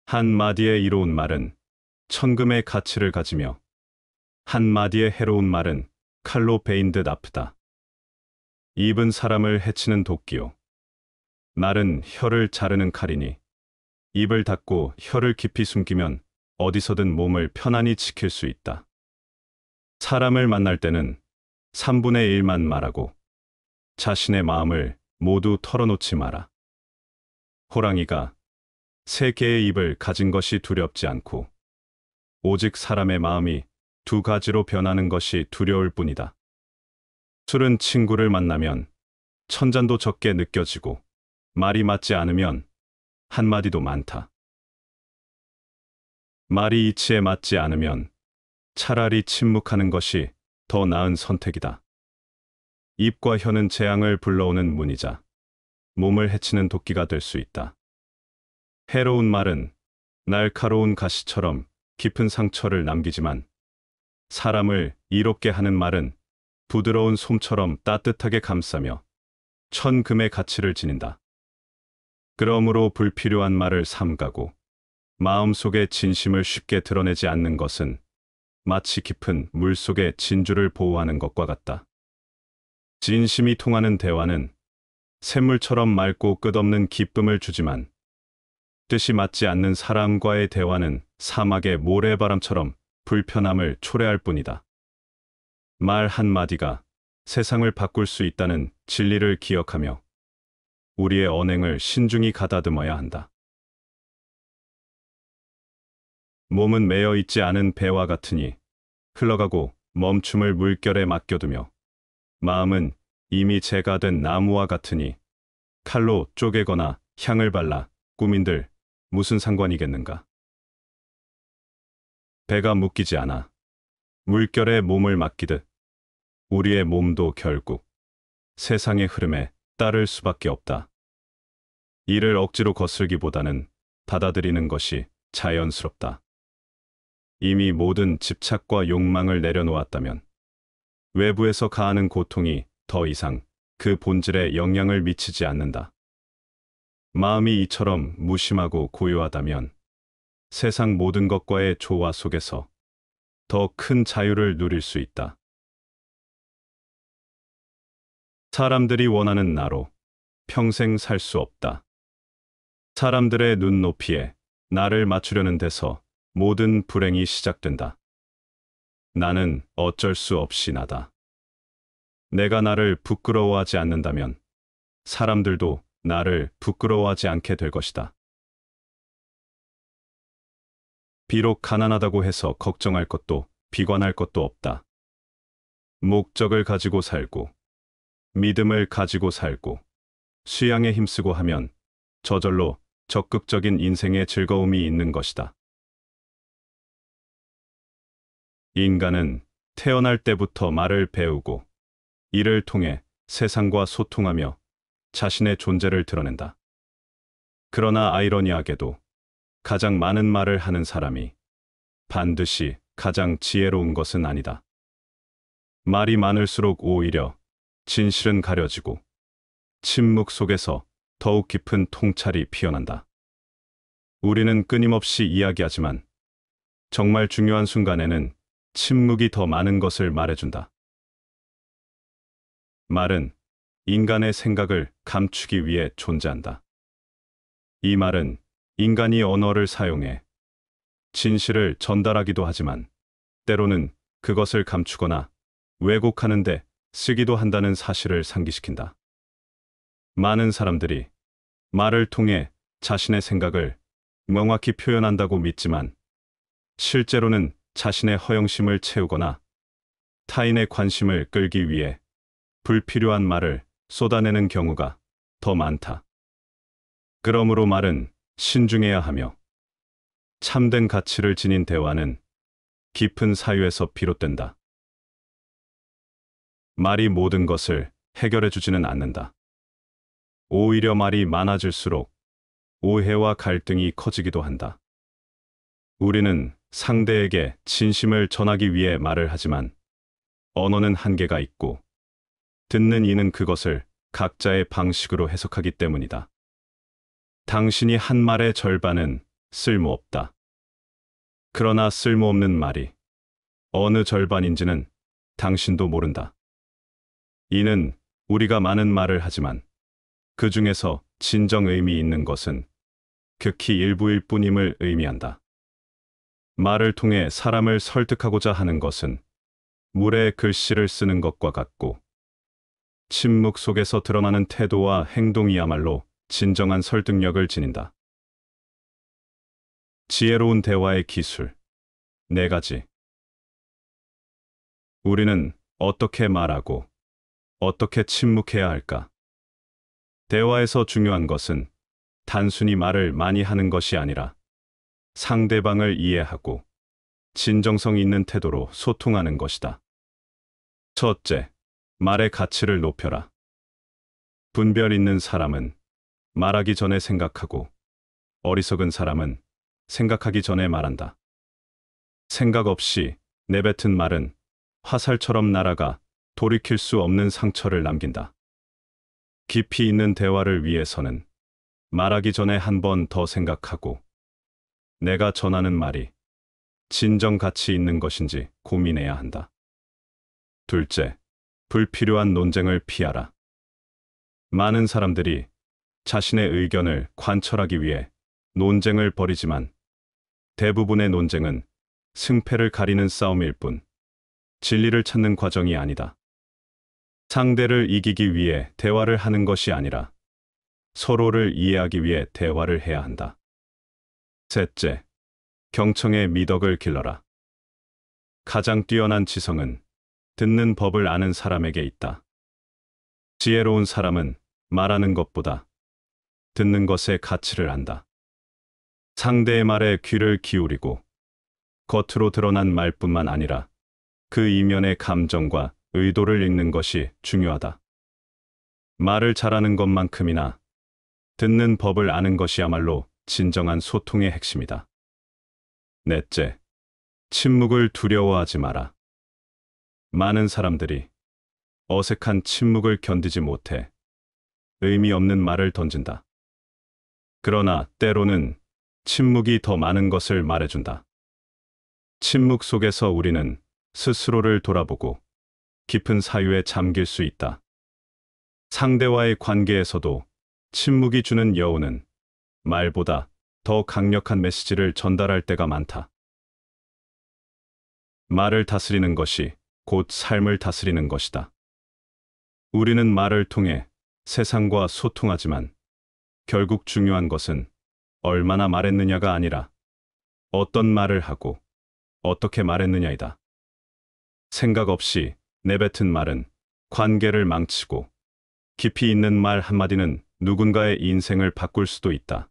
한마디의 이로운 말은 천금의 가치를 가지며 한마디의 해로운 말은 칼로 베인 듯 아프다. 입은 사람을 해치는 도끼요 말은 혀를 자르는 칼이니 입을 닫고 혀를 깊이 숨기면 어디서든 몸을 편안히 지킬 수 있다. 사람을 만날 때는 3분의 1만 말하고 자신의 마음을 모두 털어놓지 마라. 호랑이가 3개의 입을 가진 것이 두렵지 않고 오직 사람의 마음이 2가지로 변하는 것이 두려울 뿐이다. 술은 친구를 만나면 1000잔도 적게 느껴지고 말이 맞지 않으면 한마디도 많다. 말이 이치에 맞지 않으면 차라리 침묵하는 것이 더 나은 선택이다. 입과 혀는 재앙을 불러오는 문이자 몸을 해치는 도끼가 될 수 있다. 해로운 말은 날카로운 가시처럼 깊은 상처를 남기지만 사람을 이롭게 하는 말은 부드러운 솜처럼 따뜻하게 감싸며 천금의 가치를 지닌다. 그러므로 불필요한 말을 삼가고 마음속의 진심을 쉽게 드러내지 않는 것은 마치 깊은 물속의 진주를 보호하는 것과 같다. 진심이 통하는 대화는 샘물처럼 맑고 끝없는 기쁨을 주지만 뜻이 맞지 않는 사람과의 대화는 사막의 모래바람처럼 불편함을 초래할 뿐이다. 말 한마디가 세상을 바꿀 수 있다는 진리를 기억하며 우리의 언행을 신중히 가다듬어야 한다. 몸은 매여 있지 않은 배와 같으니 흘러가고 멈춤을 물결에 맡겨두며 마음은 이미 재가 된 나무와 같으니 칼로 쪼개거나 향을 발라 꾸민들 무슨 상관이겠는가. 배가 묶이지 않아 물결에 몸을 맡기듯 우리의 몸도 결국 세상의 흐름에 따를 수밖에 없다. 이를 억지로 거슬기보다는 받아들이는 것이 자연스럽다. 이미 모든 집착과 욕망을 내려놓았다면 외부에서 가하는 고통이 더 이상 그 본질에 영향을 미치지 않는다. 마음이 이처럼 무심하고 고요하다면 세상 모든 것과의 조화 속에서 더 큰 자유를 누릴 수 있다. 사람들이 원하는 나로 평생 살 수 없다. 사람들의 눈높이에 나를 맞추려는 데서 모든 불행이 시작된다. 나는 어쩔 수 없이 나다. 내가 나를 부끄러워하지 않는다면 사람들도 나를 부끄러워하지 않게 될 것이다. 비록 가난하다고 해서 걱정할 것도 비관할 것도 없다. 목적을 가지고 살고, 믿음을 가지고 살고, 수양에 힘쓰고 하면 저절로 적극적인 인생의 즐거움이 있는 것이다. 인간은 태어날 때부터 말을 배우고 이를 통해 세상과 소통하며 자신의 존재를 드러낸다. 그러나 아이러니하게도 가장 많은 말을 하는 사람이 반드시 가장 지혜로운 것은 아니다. 말이 많을수록 오히려 진실은 가려지고 침묵 속에서 더욱 깊은 통찰이 피어난다. 우리는 끊임없이 이야기하지만 정말 중요한 순간에는 침묵이 더 많은 것을 말해준다. 말은 인간의 생각을 감추기 위해 존재한다. 이 말은 인간이 언어를 사용해 진실을 전달하기도 하지만 때로는 그것을 감추거나 왜곡하는 데 쓰기도 한다는 사실을 상기시킨다. 많은 사람들이 말을 통해 자신의 생각을 명확히 표현한다고 믿지만 실제로는 자신의 허영심을 채우거나 타인의 관심을 끌기 위해 불필요한 말을 쏟아내는 경우가 더 많다. 그러므로 말은 신중해야 하며 참된 가치를 지닌 대화는 깊은 사유에서 비롯된다. 말이 모든 것을 해결해 주지는 않는다. 오히려 말이 많아질수록 오해와 갈등이 커지기도 한다. 우리는 상대에게 진심을 전하기 위해 말을 하지만 언어는 한계가 있고 듣는 이는 그것을 각자의 방식으로 해석하기 때문이다. 당신이 한 말의 절반은 쓸모없다. 그러나 쓸모없는 말이 어느 절반인지는 당신도 모른다. 이는 우리가 많은 말을 하지만 그 중에서 진정 의미 있는 것은 극히 일부일 뿐임을 의미한다. 말을 통해 사람을 설득하고자 하는 것은 물에 글씨를 쓰는 것과 같고 침묵 속에서 드러나는 태도와 행동이야말로 진정한 설득력을 지닌다. 지혜로운 대화의 기술 4가지. 우리는 어떻게 말하고 어떻게 침묵해야 할까? 대화에서 중요한 것은 단순히 말을 많이 하는 것이 아니라 상대방을 이해하고 진정성 있는 태도로 소통하는 것이다. 첫째, 말의 가치를 높여라. 분별 있는 사람은 말하기 전에 생각하고 어리석은 사람은 생각하기 전에 말한다. 생각 없이 내뱉은 말은 화살처럼 날아가 돌이킬 수 없는 상처를 남긴다. 깊이 있는 대화를 위해서는 말하기 전에 한 번 더 생각하고 내가 전하는 말이 진정 가치 있는 것인지 고민해야 한다. 둘째, 불필요한 논쟁을 피하라. 많은 사람들이 자신의 의견을 관철하기 위해 논쟁을 벌이지만 대부분의 논쟁은 승패를 가리는 싸움일 뿐 진리를 찾는 과정이 아니다. 상대를 이기기 위해 대화를 하는 것이 아니라 서로를 이해하기 위해 대화를 해야 한다. 셋째, 경청의 미덕을 길러라. 가장 뛰어난 지성은 듣는 법을 아는 사람에게 있다. 지혜로운 사람은 말하는 것보다 듣는 것의 가치를 안다. 상대의 말에 귀를 기울이고 겉으로 드러난 말뿐만 아니라 그 이면의 감정과 의도를 읽는 것이 중요하다. 말을 잘하는 것만큼이나 듣는 법을 아는 것이야말로 진정한 소통의 핵심이다. 넷째, 침묵을 두려워하지 마라. 많은 사람들이 어색한 침묵을 견디지 못해 의미 없는 말을 던진다. 그러나 때로는 침묵이 더 많은 것을 말해준다. 침묵 속에서 우리는 스스로를 돌아보고 깊은 사유에 잠길 수 있다. 상대와의 관계에서도 침묵이 주는 여운은 말보다 더 강력한 메시지를 전달할 때가 많다. 말을 다스리는 것이 곧 삶을 다스리는 것이다. 우리는 말을 통해 세상과 소통하지만 결국 중요한 것은 얼마나 말했느냐가 아니라 어떤 말을 하고 어떻게 말했느냐이다. 생각 없이 내뱉은 말은 관계를 망치고 깊이 있는 말 한마디는 누군가의 인생을 바꿀 수도 있다.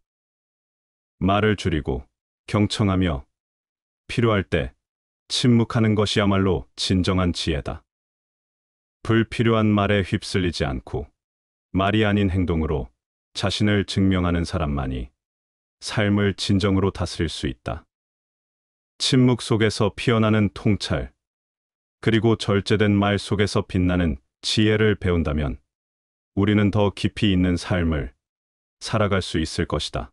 말을 줄이고 경청하며 필요할 때 침묵하는 것이야말로 진정한 지혜다. 불필요한 말에 휩쓸리지 않고 말이 아닌 행동으로 자신을 증명하는 사람만이 삶을 진정으로 다스릴 수 있다. 침묵 속에서 피어나는 통찰, 그리고 절제된 말 속에서 빛나는 지혜를 배운다면 우리는 더 깊이 있는 삶을 살아갈 수 있을 것이다.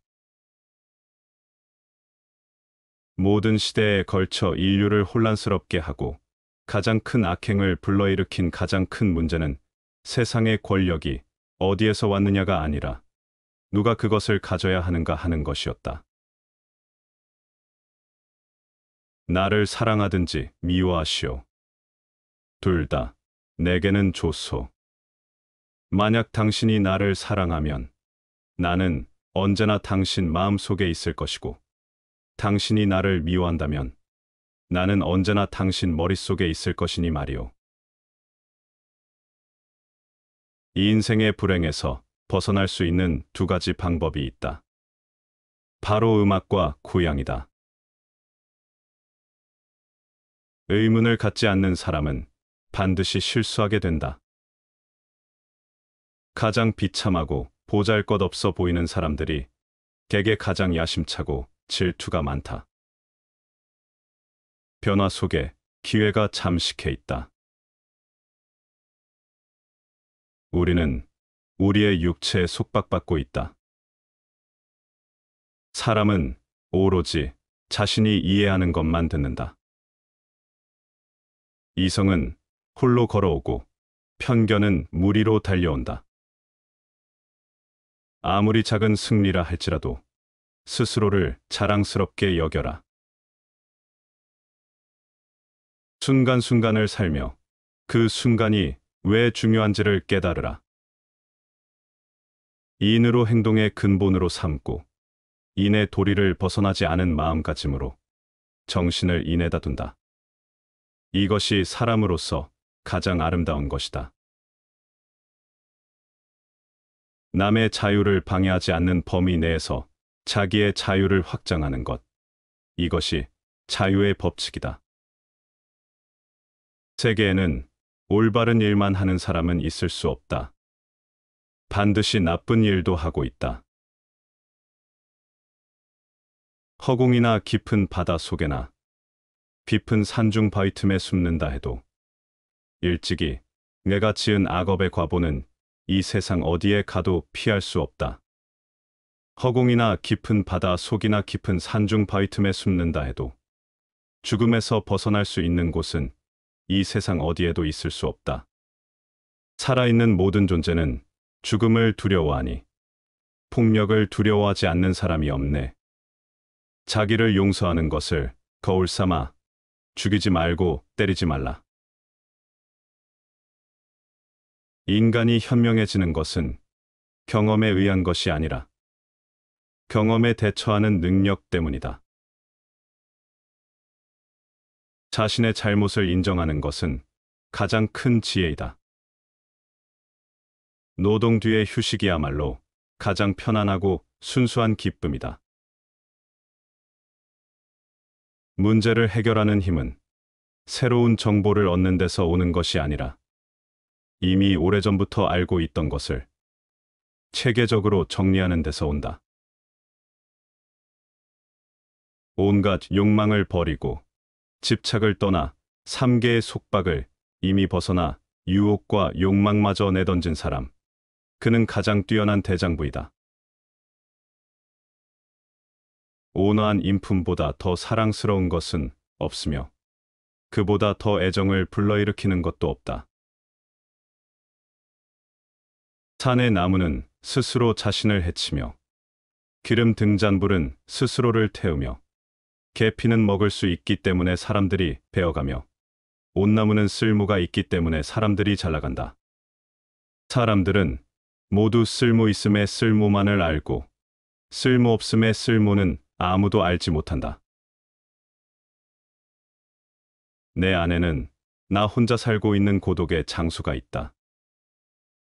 모든 시대에 걸쳐 인류를 혼란스럽게 하고 가장 큰 악행을 불러일으킨 가장 큰 문제는 세상의 권력이 어디에서 왔느냐가 아니라 누가 그것을 가져야 하는가 하는 것이었다. 나를 사랑하든지 미워하시오. 둘 다 내게는 좋소. 만약 당신이 나를 사랑하면 나는 언제나 당신 마음속에 있을 것이고, 당신이 나를 미워한다면 나는 언제나 당신 머릿속에 있을 것이니 말이오. 이 인생의 불행에서 벗어날 수 있는 두 가지 방법이 있다. 바로 음악과 고양이다. 의문을 갖지 않는 사람은 반드시 실수하게 된다. 가장 비참하고 보잘것없어 보이는 사람들이 객에 가장 야심차고 질투가 많다. 변화 속에 기회가 잠식해 있다. 우리는 우리의 육체에 속박받고 있다. 사람은 오로지 자신이 이해하는 것만 듣는다. 이성은 홀로 걸어오고 편견은 무리로 달려온다. 아무리 작은 승리라 할지라도 스스로를 자랑스럽게 여겨라. 순간순간을 살며 그 순간이 왜 중요한지를 깨달으라. 인으로 행동의 근본으로 삼고 인의 도리를 벗어나지 않은 마음가짐으로 정신을 인에다 둔다. 이것이 사람으로서 가장 아름다운 것이다. 남의 자유를 방해하지 않는 범위 내에서 자기의 자유를 확장하는 것. 이것이 자유의 법칙이다. 세계에는 올바른 일만 하는 사람은 있을 수 없다. 반드시 나쁜 일도 하고 있다. 허공이나 깊은 바다 속에나 깊은 산중 바위 틈에 숨는다 해도 일찍이 내가 지은 악업의 과보는 이 세상 어디에 가도 피할 수 없다. 허공이나 깊은 바다 속이나 깊은 산중 바위 틈에 숨는다 해도 죽음에서 벗어날 수 있는 곳은 이 세상 어디에도 있을 수 없다. 살아있는 모든 존재는 죽음을 두려워하니 폭력을 두려워하지 않는 사람이 없네. 자기를 용서하는 것을 거울 삼아 죽이지 말고 때리지 말라. 인간이 현명해지는 것은 경험에 의한 것이 아니라 경험에 대처하는 능력 때문이다. 자신의 잘못을 인정하는 것은 가장 큰 지혜이다. 노동 뒤의 휴식이야말로 가장 편안하고 순수한 기쁨이다. 문제를 해결하는 힘은 새로운 정보를 얻는 데서 오는 것이 아니라 이미 오래전부터 알고 있던 것을 체계적으로 정리하는 데서 온다. 온갖 욕망을 버리고 집착을 떠나 3개의 속박을 이미 벗어나 유혹과 욕망마저 내던진 사람, 그는 가장 뛰어난 대장부이다. 온화한 인품보다 더 사랑스러운 것은 없으며 그보다 더 애정을 불러일으키는 것도 없다. 산의 나무는 스스로 자신을 해치며 기름 등잔불은 스스로를 태우며 계피는 먹을 수 있기 때문에 사람들이 베어가며 온나무는 쓸모가 있기 때문에 사람들이 잘나간다. 사람들은 모두 쓸모 있음의 쓸모만을 알고 쓸모 없음의 쓸모는 아무도 알지 못한다. 내 안에는 나 혼자 살고 있는 고독의 장수가 있다.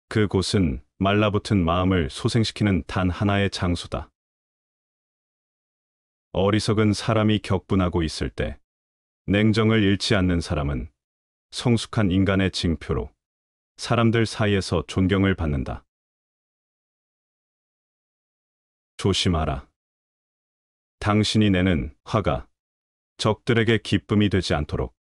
그곳은 말라붙은 마음을 소생시키는 단 하나의 장수다. 어리석은 사람이 격분하고 있을 때 냉정을 잃지 않는 사람은 성숙한 인간의 징표로 사람들 사이에서 존경을 받는다. 조심하라. 당신이 내는 화가 적들에게 기쁨이 되지 않도록.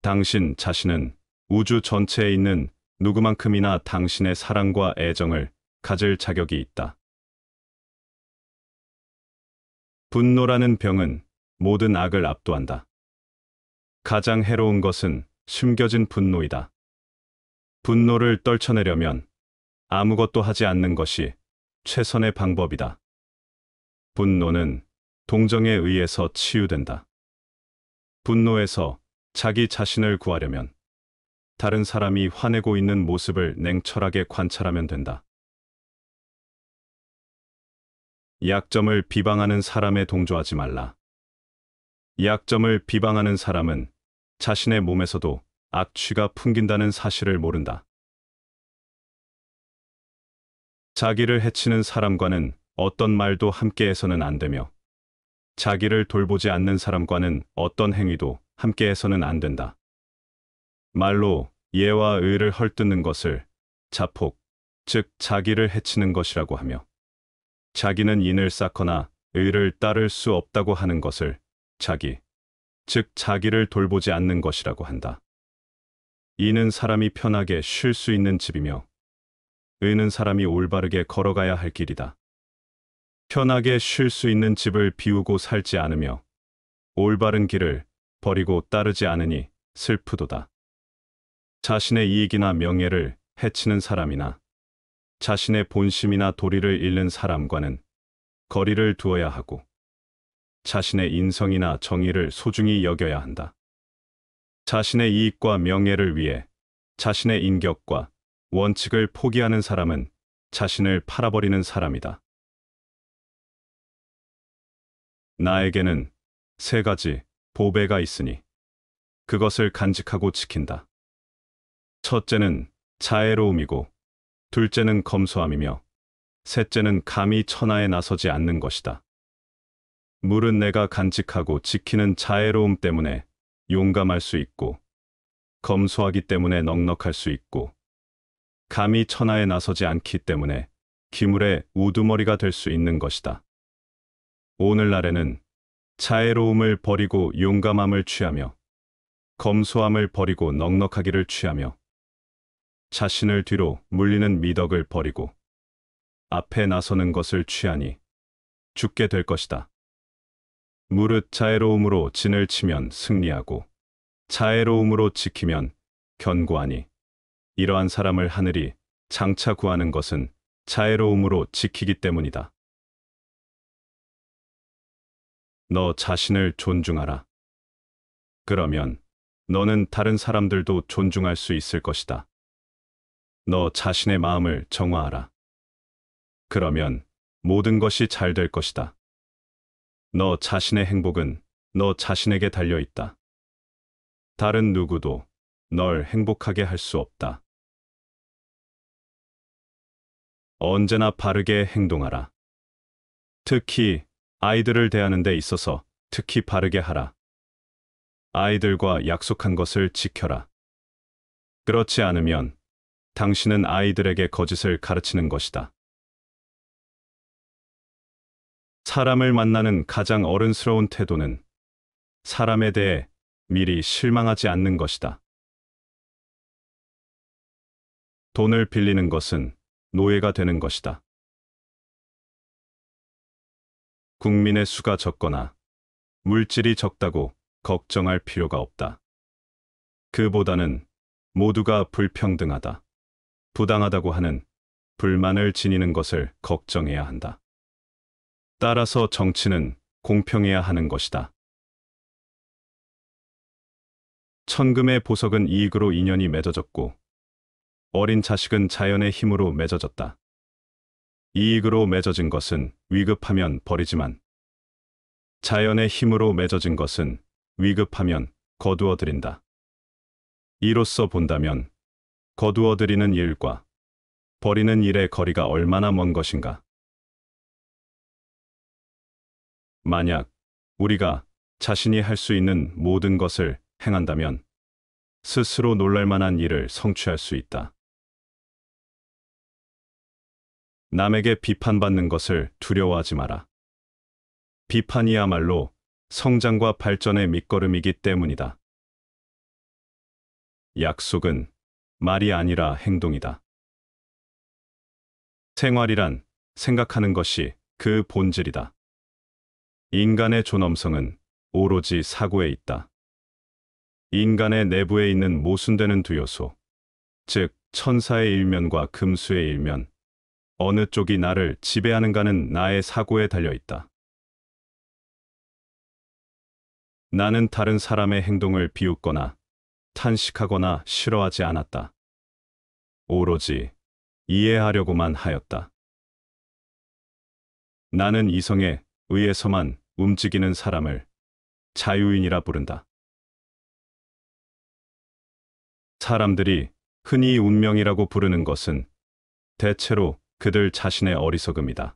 당신 자신은 우주 전체에 있는 누구만큼이나 당신의 사랑과 애정을 가질 자격이 있다. 분노라는 병은 모든 악을 압도한다. 가장 해로운 것은 숨겨진 분노이다. 분노를 떨쳐내려면 아무것도 하지 않는 것이 최선의 방법이다. 분노는 동정에 의해서 치유된다. 분노에서 자기 자신을 구하려면 다른 사람이 화내고 있는 모습을 냉철하게 관찰하면 된다. 약점을 비방하는 사람에 동조하지 말라. 약점을 비방하는 사람은 자신의 몸에서도 악취가 풍긴다는 사실을 모른다. 자기를 해치는 사람과는 어떤 말도 함께해서는 안 되며 자기를 돌보지 않는 사람과는 어떤 행위도 함께해서는 안 된다. 말로 예와 의를 헐뜯는 것을 자폭, 즉 자기를 해치는 것이라고 하며 자기는 인을 쌓거나 의를 따를 수 없다고 하는 것을 자기, 즉 자기를 돌보지 않는 것이라고 한다. 이는 사람이 편하게 쉴 수 있는 집이며 의는 사람이 올바르게 걸어가야 할 길이다. 편하게 쉴 수 있는 집을 비우고 살지 않으며 올바른 길을 버리고 따르지 않으니 슬프도다. 자신의 이익이나 명예를 해치는 사람이나 자신의 본심이나 도리를 잃는 사람과는 거리를 두어야 하고 자신의 인성이나 정의를 소중히 여겨야 한다. 자신의 이익과 명예를 위해 자신의 인격과 원칙을 포기하는 사람은 자신을 팔아버리는 사람이다. 나에게는 3가지 보배가 있으니 그것을 간직하고 지킨다. 첫째는 자애로움이고 둘째는 검소함이며 셋째는 감히 천하에 나서지 않는 것이다. 물은 내가 간직하고 지키는 자애로움 때문에 용감할 수 있고 검소하기 때문에 넉넉할 수 있고 감히 천하에 나서지 않기 때문에 기물의 우두머리가 될 수 있는 것이다. 오늘날에는 자애로움을 버리고 용감함을 취하며 검소함을 버리고 넉넉하기를 취하며 자신을 뒤로 물리는 미덕을 버리고 앞에 나서는 것을 취하니 죽게 될 것이다. 무릇 자애로움으로 진을 치면 승리하고 자애로움으로 지키면 견고하니 이러한 사람을 하늘이 장차 구하는 것은 자애로움으로 지키기 때문이다. 너 자신을 존중하라. 그러면 너는 다른 사람들도 존중할 수 있을 것이다. 너 자신의 마음을 정화하라. 그러면 모든 것이 잘 될 것이다. 너 자신의 행복은 너 자신에게 달려 있다. 다른 누구도 널 행복하게 할 수 없다. 언제나 바르게 행동하라. 특히 아이들을 대하는 데 있어서 특히 바르게 하라. 아이들과 약속한 것을 지켜라. 그렇지 않으면 당신은 아이들에게 거짓을 가르치는 것이다. 사람을 만나는 가장 어른스러운 태도는 사람에 대해 미리 실망하지 않는 것이다. 돈을 빌리는 것은 노예가 되는 것이다. 국민의 수가 적거나 물질이 적다고 걱정할 필요가 없다. 그보다는 모두가 불평등하다, 부당하다고 하는 불만을 지니는 것을 걱정해야 한다. 따라서 정치는 공평해야 하는 것이다. 천금의 보석은 이익으로 인연이 맺어졌고 어린 자식은 자연의 힘으로 맺어졌다. 이익으로 맺어진 것은 위급하면 버리지만 자연의 힘으로 맺어진 것은 위급하면 거두어들인다. 이로써 본다면 거두어들이는 일과 버리는 일의 거리가 얼마나 먼 것인가. 만약 우리가 자신이 할 수 있는 모든 것을 행한다면 스스로 놀랄 만한 일을 성취할 수 있다. 남에게 비판받는 것을 두려워하지 마라. 비판이야말로 성장과 발전의 밑거름이기 때문이다. 약속은 말이 아니라 행동이다. 생활이란 생각하는 것이 그 본질이다. 인간의 존엄성은 오로지 사고에 있다. 인간의 내부에 있는 모순되는 두 요소, 즉 천사의 일면과 금수의 일면, 어느 쪽이 나를 지배하는가는 나의 사고에 달려있다. 나는 다른 사람의 행동을 비웃거나 탄식하거나 싫어하지 않았다. 오로지 이해하려고만 하였다. 나는 이성에 의해서만 움직이는 사람을 자유인이라 부른다. 사람들이 흔히 운명이라고 부르는 것은 대체로 그들 자신의 어리석음이다.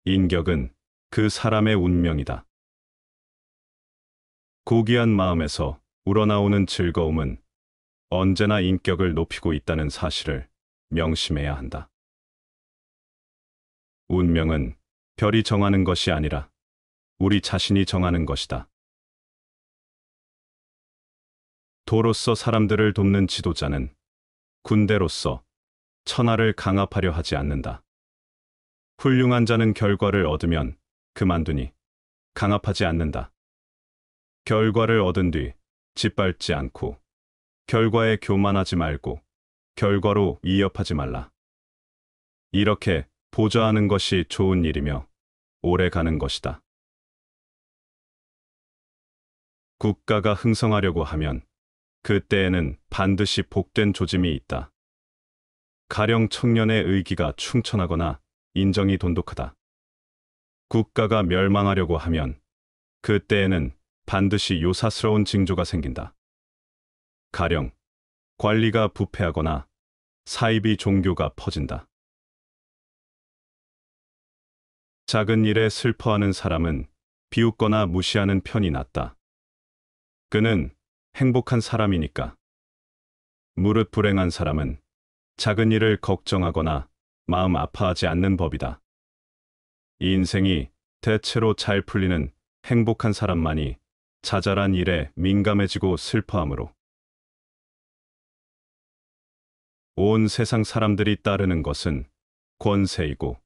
인격은 그 사람의 운명이다. 고귀한 마음에서 우러나오는 즐거움은 언제나 인격을 높이고 있다는 사실을 명심해야 한다. 운명은 별이 정하는 것이 아니라 우리 자신이 정하는 것이다. 도로서 사람들을 돕는 지도자는 군대로서 천하를 강압하려 하지 않는다. 훌륭한 자는 결과를 얻으면 그만두니 강압하지 않는다. 결과를 얻은 뒤 짓밟지 않고 결과에 교만하지 말고 결과로 위협하지 말라. 이렇게 보좌하는 것이 좋은 일이며 오래 가는 것이다. 국가가 흥성하려고 하면 그때에는 반드시 복된 조짐이 있다. 가령 청년의 의기가 충천하거나 인정이 돈독하다. 국가가 멸망하려고 하면 그때에는 반드시 요사스러운 징조가 생긴다. 가령 관리가 부패하거나 사이비 종교가 퍼진다. 작은 일에 슬퍼하는 사람은 비웃거나 무시하는 편이 낫다. 그는 행복한 사람이니까. 무릇 불행한 사람은 작은 일을 걱정하거나 마음 아파하지 않는 법이다. 인생이 대체로 잘 풀리는 행복한 사람만이 자잘한 일에 민감해지고 슬퍼하므로 온 세상 사람들이 따르는 것은 권세이고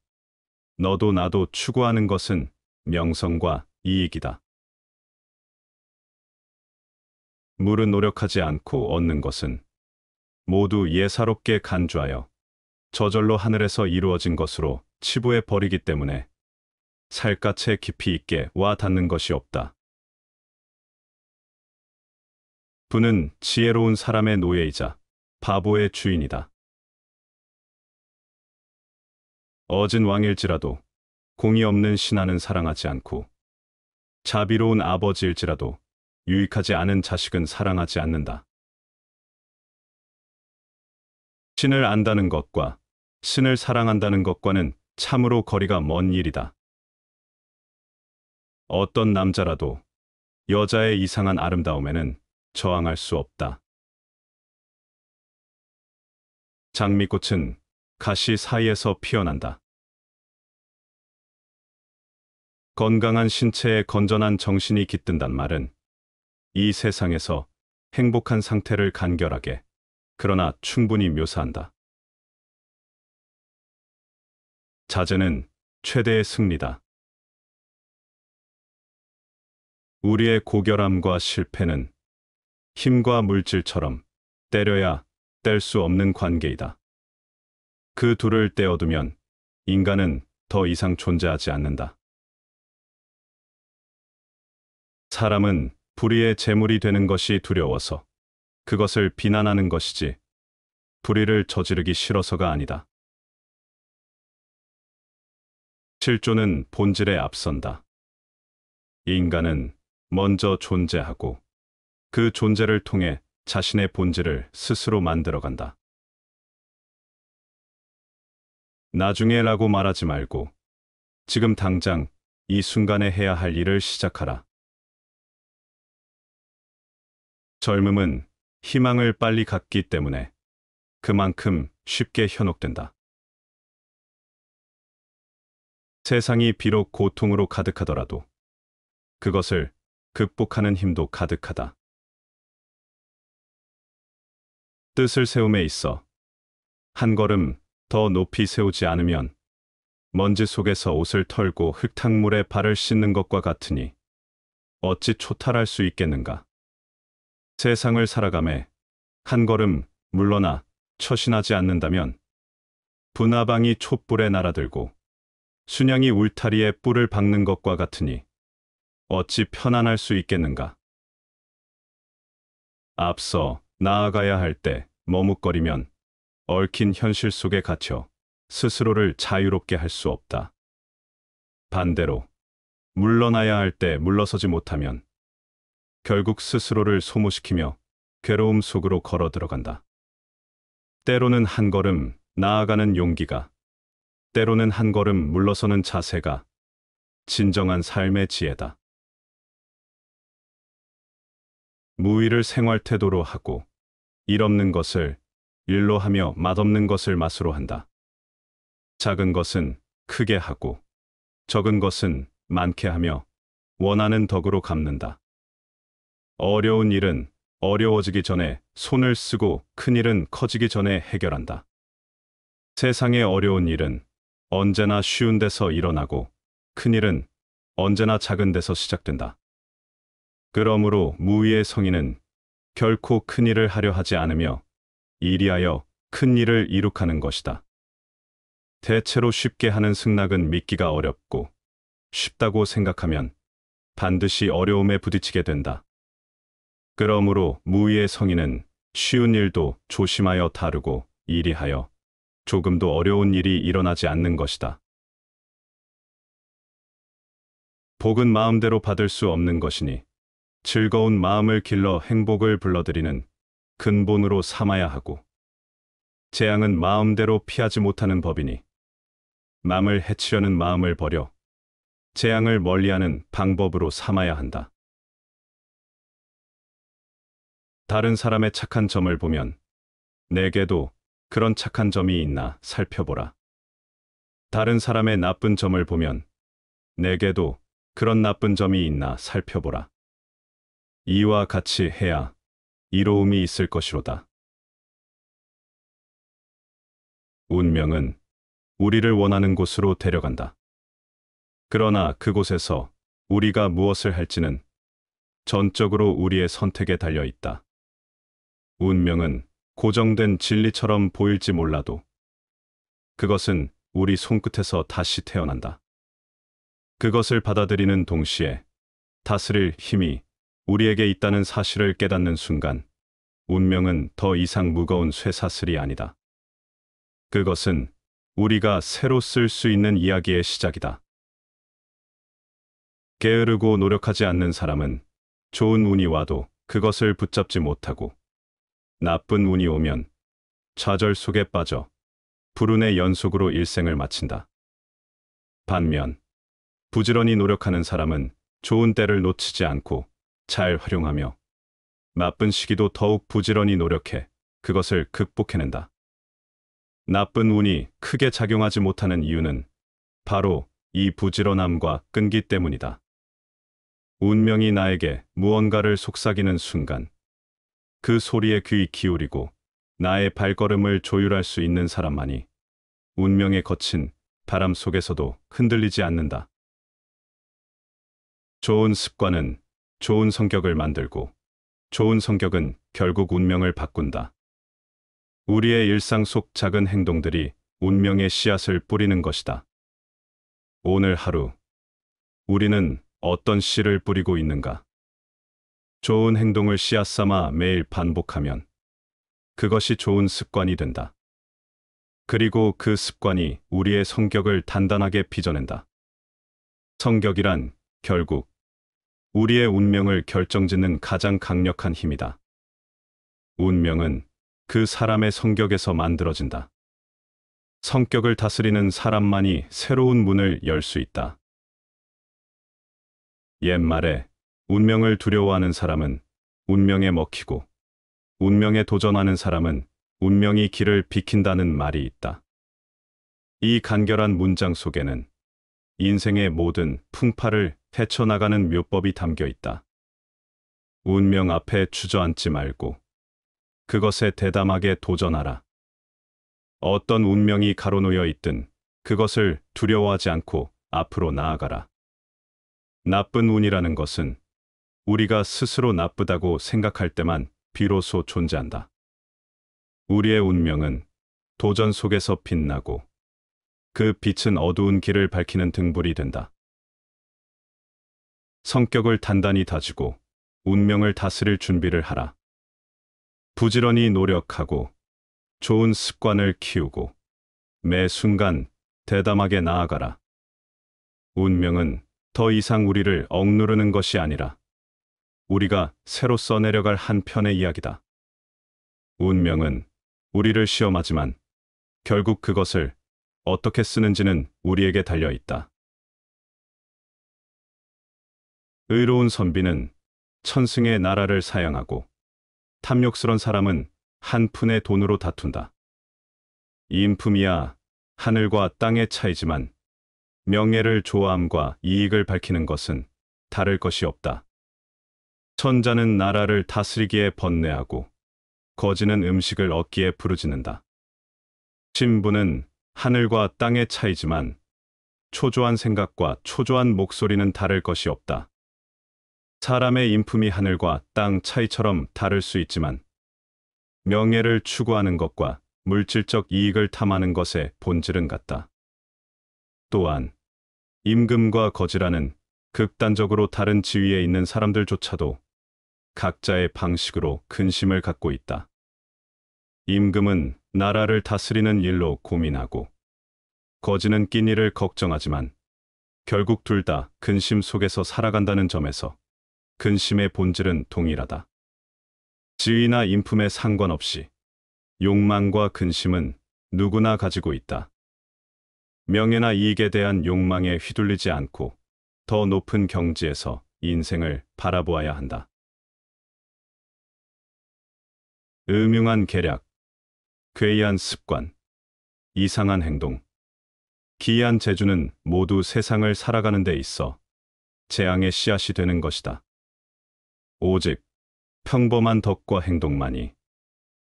너도 나도 추구하는 것은 명성과 이익이다. 무릇 노력하지 않고 얻는 것은 모두 예사롭게 간주하여 저절로 하늘에서 이루어진 것으로 치부해 버리기 때문에 살갗에 깊이 있게 와 닿는 것이 없다. 부는 지혜로운 사람의 노예이자 바보의 주인이다. 어진 왕일지라도 공의 없는 신하는 사랑하지 않고 자비로운 아버지일지라도 유익하지 않은 자식은 사랑하지 않는다. 신을 안다는 것과 신을 사랑한다는 것과는 참으로 거리가 먼 일이다. 어떤 남자라도 여자의 이상한 아름다움에는 저항할 수 없다. 장미꽃은 가시 사이에서 피어난다. 건강한 신체에 건전한 정신이 깃든단 말은 이 세상에서 행복한 상태를 간결하게, 그러나 충분히 묘사한다. 자제는 최대의 승리다. 우리의 고결함과 실패는 힘과 물질처럼 때려야 뗄 수 없는 관계이다. 그 둘을 떼어두면 인간은 더 이상 존재하지 않는다. 사람은 불의의 제물이 되는 것이 두려워서 그것을 비난하는 것이지 불의를 저지르기 싫어서가 아니다. 실존은 본질에 앞선다. 인간은 먼저 존재하고 그 존재를 통해 자신의 본질을 스스로 만들어간다. 나중에라고 말하지 말고 지금 당장 이 순간에 해야 할 일을 시작하라. 젊음은 희망을 빨리 갖기 때문에 그만큼 쉽게 현혹된다. 세상이 비록 고통으로 가득하더라도 그것을 극복하는 힘도 가득하다. 뜻을 세움에 있어 한 걸음 더 높이 세우지 않으면 먼지 속에서 옷을 털고 흙탕물에 발을 씻는 것과 같으니 어찌 초탈할 수 있겠는가. 세상을 살아가매 한 걸음 물러나 처신하지 않는다면 분화방이 촛불에 날아들고 순양이 울타리에 뿔을 박는 것과 같으니 어찌 편안할 수 있겠는가. 앞서 나아가야 할 때 머뭇거리면 얽힌 현실 속에 갇혀 스스로를 자유롭게 할 수 없다. 반대로 물러나야 할 때 물러서지 못하면 결국 스스로를 소모시키며 괴로움 속으로 걸어 들어간다. 때로는 한 걸음 나아가는 용기가, 때로는 한 걸음 물러서는 자세가 진정한 삶의 지혜다. 무의를 생활 태도로 하고 일 없는 것을 일로 하며 맛없는 것을 맛으로 한다. 작은 것은 크게 하고 적은 것은 많게 하며 원하는 덕으로 갚는다. 어려운 일은 어려워지기 전에 손을 쓰고 큰 일은 커지기 전에 해결한다. 세상의 어려운 일은 언제나 쉬운 데서 일어나고 큰 일은 언제나 작은 데서 시작된다. 그러므로 무위의 성인은 결코 큰 일을 하려 하지 않으며 이리하여 큰 일을 이룩하는 것이다. 대체로 쉽게 하는 승낙은 믿기가 어렵고 쉽다고 생각하면 반드시 어려움에 부딪히게 된다. 그러므로 무위의 성인은 쉬운 일도 조심하여 다루고 이리하여 조금도 어려운 일이 일어나지 않는 것이다. 복은 마음대로 받을 수 없는 것이니 즐거운 마음을 길러 행복을 불러들이는 근본으로 삼아야 하고, 재앙은 마음대로 피하지 못하는 법이니 남을 해치려는 마음을 버려 재앙을 멀리하는 방법으로 삼아야 한다. 다른 사람의 착한 점을 보면 내게도 그런 착한 점이 있나 살펴보라. 다른 사람의 나쁜 점을 보면 내게도 그런 나쁜 점이 있나 살펴보라. 이와 같이 해야 이로움이 있을 것이로다. 운명은 우리를 원하는 곳으로 데려간다. 그러나 그곳에서 우리가 무엇을 할지는 전적으로 우리의 선택에 달려 있다. 운명은 고정된 진리처럼 보일지 몰라도 그것은 우리 손끝에서 다시 태어난다. 그것을 받아들이는 동시에 다스릴 힘이 우리에게 있다는 사실을 깨닫는 순간 운명은 더 이상 무거운 쇠사슬이 아니다. 그것은 우리가 새로 쓸 수 있는 이야기의 시작이다. 게으르고 노력하지 않는 사람은 좋은 운이 와도 그것을 붙잡지 못하고 나쁜 운이 오면 좌절 속에 빠져 불운의 연속으로 일생을 마친다. 반면 부지런히 노력하는 사람은 좋은 때를 놓치지 않고 잘 활용하며 나쁜 시기도 더욱 부지런히 노력해 그것을 극복해낸다. 나쁜 운이 크게 작용하지 못하는 이유는 바로 이 부지런함과 끈기 때문이다. 운명이 나에게 무언가를 속삭이는 순간 그 소리에 귀 기울이고 나의 발걸음을 조율할 수 있는 사람만이 운명에 거친 바람 속에서도 흔들리지 않는다. 좋은 습관은 좋은 성격을 만들고 좋은 성격은 결국 운명을 바꾼다. 우리의 일상 속 작은 행동들이 운명의 씨앗을 뿌리는 것이다. 오늘 하루 우리는 어떤 씨를 뿌리고 있는가? 좋은 행동을 씨앗 삼아 매일 반복하면 그것이 좋은 습관이 된다. 그리고 그 습관이 우리의 성격을 단단하게 빚어낸다. 성격이란 결국 우리의 운명을 결정짓는 가장 강력한 힘이다. 운명은 그 사람의 성격에서 만들어진다. 성격을 다스리는 사람만이 새로운 문을 열 수 있다. 옛말에 운명을 두려워하는 사람은 운명에 먹히고 운명에 도전하는 사람은 운명이 길을 비킨다는 말이 있다. 이 간결한 문장 속에는 인생의 모든 풍파를 헤쳐나가는 묘법이 담겨 있다. 운명 앞에 주저앉지 말고 그것에 대담하게 도전하라. 어떤 운명이 가로놓여 있든 그것을 두려워하지 않고 앞으로 나아가라. 나쁜 운이라는 것은 우리가 스스로 나쁘다고 생각할 때만 비로소 존재한다. 우리의 운명은 도전 속에서 빛나고 그 빛은 어두운 길을 밝히는 등불이 된다. 성격을 단단히 다지고 운명을 다스릴 준비를 하라. 부지런히 노력하고 좋은 습관을 키우고 매 순간 대담하게 나아가라. 운명은 더 이상 우리를 억누르는 것이 아니라 우리가 새로 써내려갈 한 편의 이야기다. 운명은 우리를 시험하지만 결국 그것을 어떻게 쓰는지는 우리에게 달려 있다. 의로운 선비는 천승의 나라를 사양하고 탐욕스런 사람은 한 푼의 돈으로 다툰다. 인품이야 하늘과 땅의 차이지만 명예를 좋아함과 이익을 밝히는 것은 다를 것이 없다. 천자는 나라를 다스리기에 번뇌하고 거지는 음식을 얻기에 부르짖는다. 신부는 하늘과 땅의 차이지만 초조한 생각과 초조한 목소리는 다를 것이 없다. 사람의 인품이 하늘과 땅 차이처럼 다를 수 있지만 명예를 추구하는 것과 물질적 이익을 탐하는 것의 본질은 같다. 또한 임금과 거지라는 극단적으로 다른 지위에 있는 사람들조차도 각자의 방식으로 근심을 갖고 있다. 임금은 나라를 다스리는 일로 고민하고 거지는 끼니를 걱정하지만 결국 둘 다 근심 속에서 살아간다는 점에서 근심의 본질은 동일하다. 지위나 인품에 상관없이 욕망과 근심은 누구나 가지고 있다. 명예나 이익에 대한 욕망에 휘둘리지 않고 더 높은 경지에서 인생을 바라보아야 한다. 음흉한 계략, 괴이한 습관, 이상한 행동, 기이한 재주는 모두 세상을 살아가는 데 있어 재앙의 씨앗이 되는 것이다. 오직 평범한 덕과 행동만이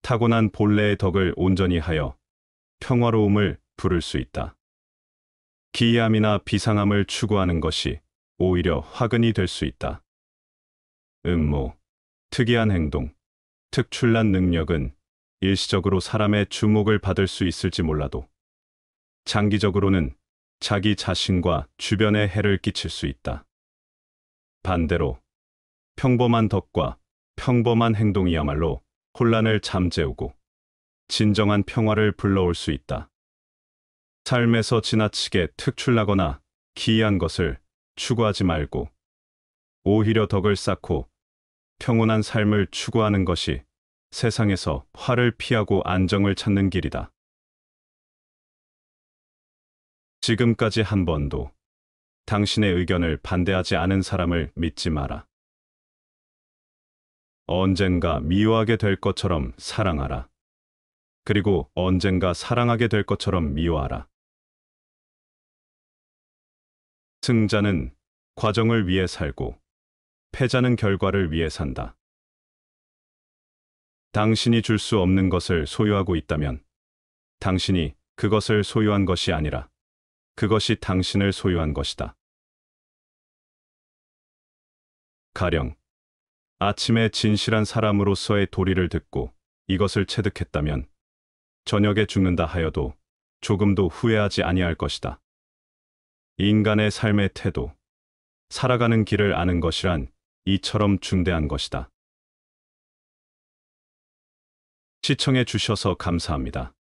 타고난 본래의 덕을 온전히 하여 평화로움을 부를 수 있다. 기이함이나 비상함을 추구하는 것이 오히려 화근이 될 수 있다. 음모, 특이한 행동, 특출난 능력은 일시적으로 사람의 주목을 받을 수 있을지 몰라도 장기적으로는 자기 자신과 주변에 해를 끼칠 수 있다. 반대로 평범한 덕과 평범한 행동이야말로 혼란을 잠재우고 진정한 평화를 불러올 수 있다. 삶에서 지나치게 특출나거나 기이한 것을 추구하지 말고 오히려 덕을 쌓고 평온한 삶을 추구하는 것이 세상에서 화를 피하고 안정을 찾는 길이다. 지금까지 한 번도 당신의 의견을 반대하지 않은 사람을 믿지 마라. 언젠가 미워하게 될 것처럼 사랑하라. 그리고 언젠가 사랑하게 될 것처럼 미워하라. 승자는 과정을 위해 살고 패자는 결과를 위해 산다. 당신이 줄 수 없는 것을 소유하고 있다면 당신이 그것을 소유한 것이 아니라 그것이 당신을 소유한 것이다. 가령 아침에 진실한 사람으로서의 도리를 듣고 이것을 체득했다면 저녁에 죽는다 하여도 조금도 후회하지 아니할 것이다. 인간의 삶의 태도, 살아가는 길을 아는 것이란 이처럼 중대한 것이다. 시청해 주셔서 감사합니다.